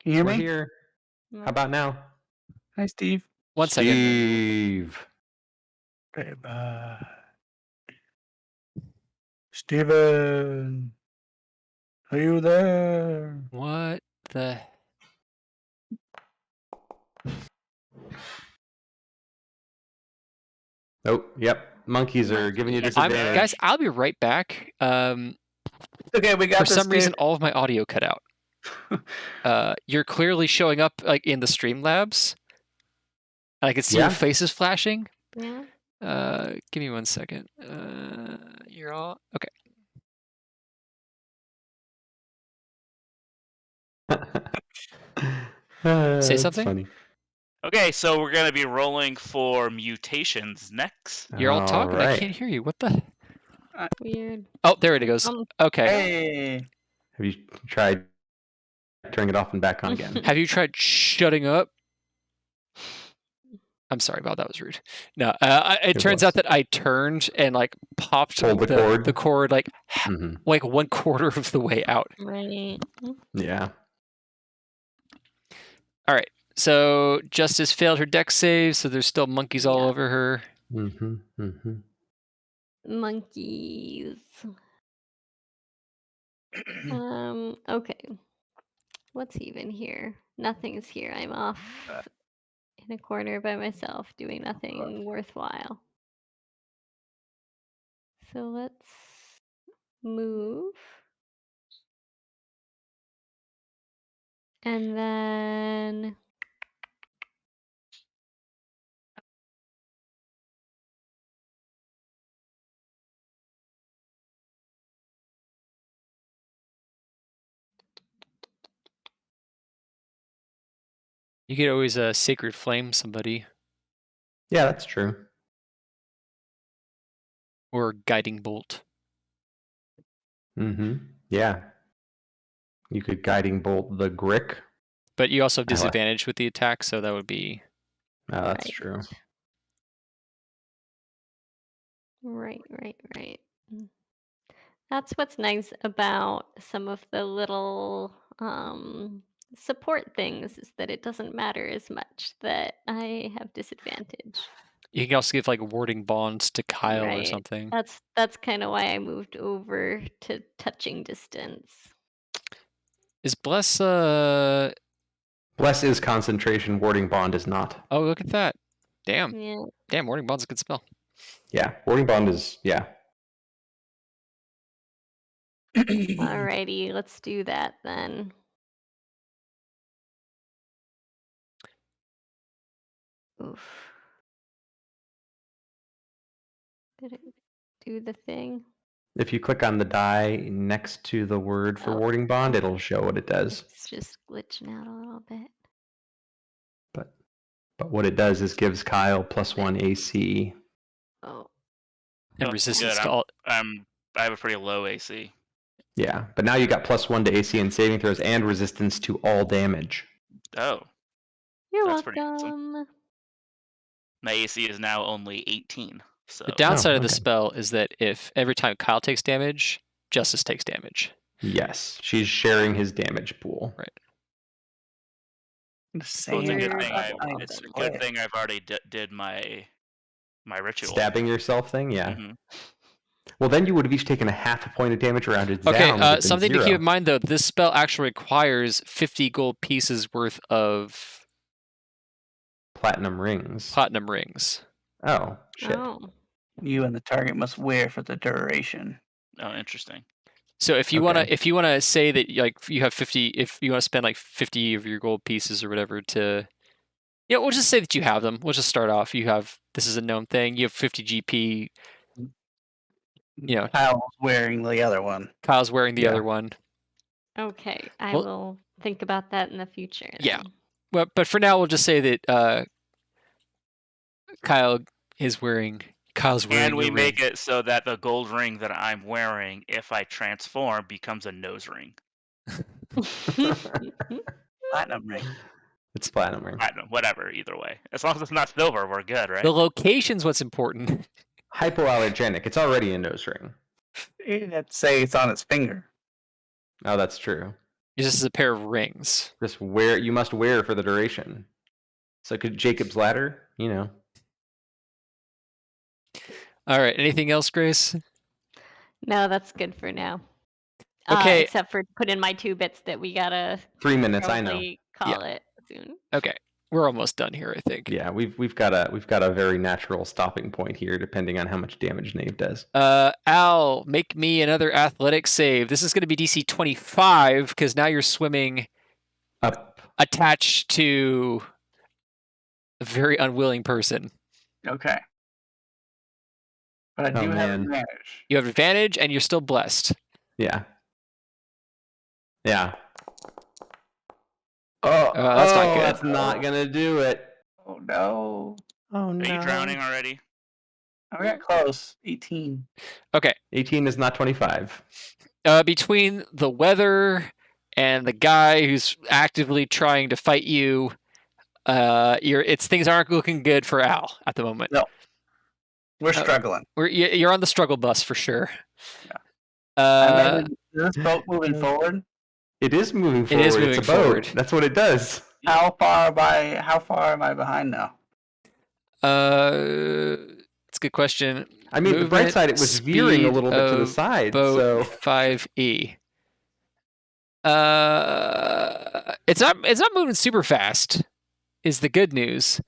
Can you hear We're me? here. No. How about now? Hi, Steve. One second. Steve. Steven. Are you there? What the? Oh, yep. Monkeys are giving you disadvantage. Guys, I'll be right back. Okay, we got For this. some reason, all of my audio cut out. You're clearly showing up like in the Streamlabs. And I can see your faces flashing. Yeah. Give me 1 second. You're all okay. Say something. Funny. Okay, so we're gonna be rolling for mutations next. You're all talking. right. I can't hear you. What the? Weird. Oh, there it goes. Okay. Hey. Have you tried turning it off and back on again? Have you tried shutting up? I'm sorry, Bob. That was rude. No, it turns out that I turned and like popped the cord like like 1/4 of the way out. Right. Yeah. All right. So Justice failed her dex save, so there's still monkeys all over her. Monkeys. Okay. What's even here? Nothing's here. I'm off in a corner by myself doing nothing worthwhile. So let's move. And then You could always sacred flame somebody. Yeah, that's true. Or guiding bolt. Yeah. You could guiding bolt the Grick. But you also have disadvantage with the attack, so that would be. Oh, that's true. Right. That's what's nice about some of the little support things is that it doesn't matter as much that I have disadvantage. You can also give like warding bonds to Kyle or something. That's kind of why I moved over to touching distance. Is Bless Bless is concentration, warding bond is not. Oh, look at that. Damn. Yeah. Damn, warding bond's a good spell. Yeah, warding bond is Alrighty, let's do that then. Oof. Did it do the thing? If you click on the die next to the word for warding bond, it'll show what it does. It's just glitching out a little bit. But what it does is gives Kyle +1 AC. Oh. And resistance to all. I have a pretty low AC. Yeah, but now you got +1 to AC and saving throws and resistance to all damage. Oh. You're That's welcome. pretty awesome. My AC is now only 18. So. The downside of the spell is that if every time Kyle takes damage, Justice takes damage. Yes, she's sharing his damage pool. Right. So it's a good thing I've already did my ritual. Stabbing yourself thing, yeah. Well, then you would have each taken a half a point of damage around it. Okay, something to keep in mind though, this spell actually requires 50 gold pieces worth of platinum rings. Oh, shit. Oh. You and the target must wear for the duration. Oh, interesting. So if you wanna say that like you have 50, if you want to spend like 50 of your gold pieces or whatever to, we'll just say that you have them. We'll just start off. You have, this is a known thing. You have 50 GP. Kyle's wearing the other one. Kyle's wearing the other one. Okay, I will think about that in the future. Then. Yeah, well, but for now we'll just say that Kyle's wearing. And we make it so that the gold ring that I'm wearing, if I transform, becomes a nose ring. Platinum ring. It's platinum ring. Platinum, whatever, either way. As long as it's not silver, we're good, right? The location's what's important. Hypoallergenic. It's already a nose ring. Let's say it's on its finger. Oh, that's true. It's just a pair of rings. Just wear. You must wear for the duration. So could Jacob's ladder, All right. Anything else, Grace? No, that's good for now. Okay. Except for put in my 2 bits that we gotta 3 minutes. I know. Call it soon. Okay. We're almost done here, I think. Yeah, we've got a very natural stopping point here, depending on how much damage Nave does. Al, make me another athletic save. This is going to be DC 25 because now you're swimming Up. attached to a very unwilling person. Okay. But I do have advantage. You have advantage, and you're still blessed. Yeah. Yeah. That's not good. That's not gonna do it. Oh no. Oh no. Are you drowning already? I got close. 18. Okay. 18 is not 25. Between the weather and the guy who's actively trying to fight you, things aren't looking good for Al at the moment. No. We're struggling. You're on the struggle bus for sure. Yeah. Is this boat moving forward? It is moving forward. It is moving it's a boat. forward. That's what it does. How far am I behind now? It's a good question. I mean, the bright side, it was veering a little bit to the side. Boat So 5e. It's not moving super fast, is the good news.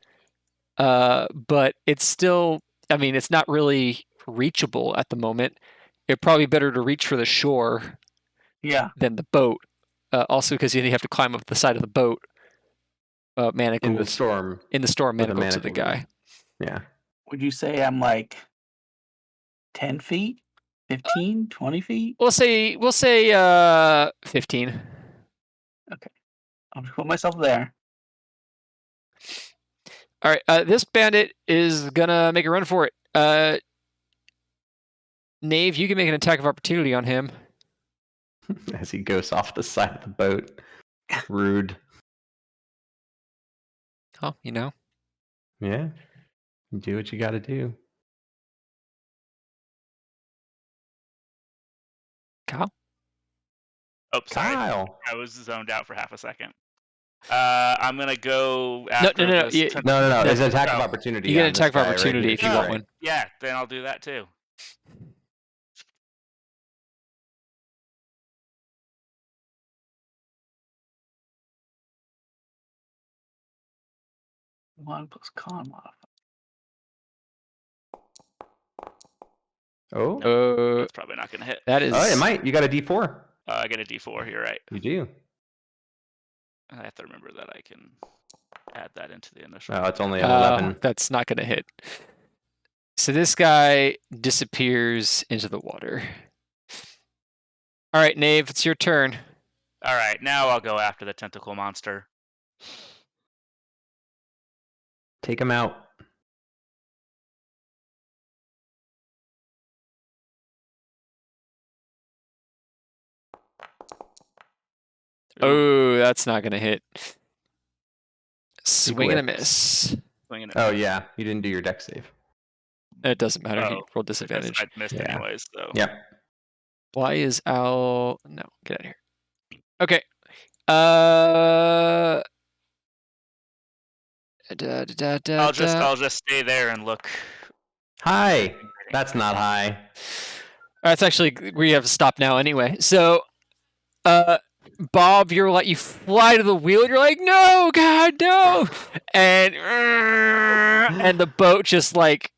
But it's still, I mean, it's not really reachable at the moment. It'd probably be better to reach for the shore than the boat. Also because you have to climb up the side of the boat. Manacles. in the storm. In the storm, with a manacles to the manacle. guy. Yeah. Would you say I'm like 10 feet? 15? 20 feet? We'll say 15. I'll just put myself there. All right, this bandit is gonna make a run for it. Knave, you can make an attack of opportunity on him. As he goes off the side of the boat. Rude. Oh, you know. Yeah. You do what you got to do. Kyle? Oh, sorry. Kyle. I was zoned out for half a second. I'm gonna go after no. this. No. It's an attack of opportunity. You get an on this attack of guy right opportunity here. if you want one. Yeah, then I'll do that too. One plus con modifier. Oh. That's probably not gonna hit. That is. Oh, it might. You got a D4. I get a D4. You're right. You do. I have to remember that I can add that into the initial. Oh, it's only an 11. That's not going to hit. So this guy disappears into the water. All right, Knave, it's your turn. All right, now I'll go after the tentacle monster. Take him out. Oh, that's not going to hit. Swing and a miss. Oh, yeah. You didn't do your deck save. It doesn't matter. He Oh, rolled disadvantage. I'd missed Yeah. anyways, so. Yep. Why is Al... No, get out of here. Okay. I'll just stay there and look. Hi. That's not high. That's actually... We have to stop now anyway. So, Bob, you're like... You fly to the wheel and you're like, no, God, no! And the boat just like...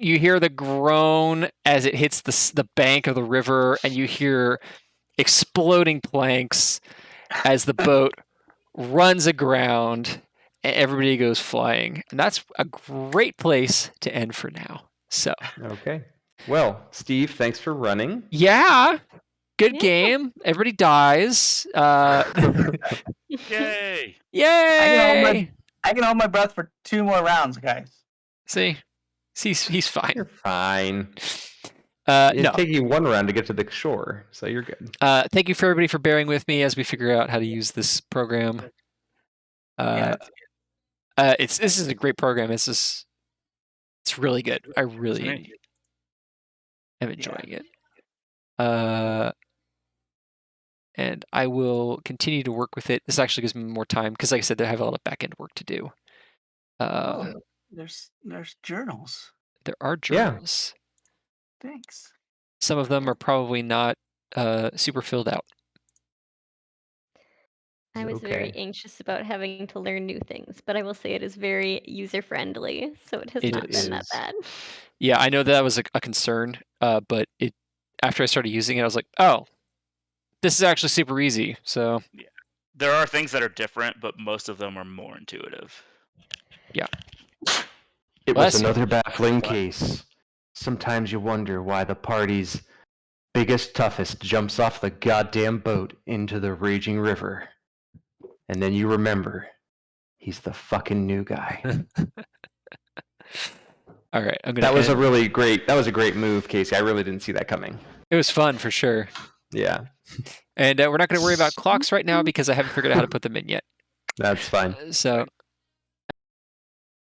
You hear the groan as it hits the bank of the river, and you hear exploding planks as the boat runs aground, and everybody goes flying. And that's a great place to end for now. So, Okay. Well, Steve, thanks for running. yeah, good Yeah. game. Everybody dies. Yay! Yay! I can hold my breath for 2 more rounds, guys. See, he's fine. You're fine. No. It's taking you 1 round to get to the shore, so you're good. Thank you for everybody for bearing with me as we figure out how to use this program. This is a great program. It's really good. I really am enjoying it. And I will continue to work with it. This actually gives me more time because, like I said, I have a lot of back end work to do. There's journals. There are journals. Thanks. Some of them are probably not super filled out. I was very anxious about having to learn new things, but I will say it is very user-friendly, so it has It not is. been that bad. Yeah, I know that was a concern, but after I started using it, I was like, oh, this is actually super easy. So There are things that are different, but most of them are more intuitive. It Bless was you. another baffling case. Sometimes you wonder why the party's biggest, toughest jumps off the goddamn boat into the raging river. And then you remember, he's the fucking new guy. All right, I'm gonna. That was a great move, Casey. I really didn't see that coming. It was fun for sure. Yeah, And we're not going to worry about clocks right now because I haven't figured out how to put them in yet. that's fine. So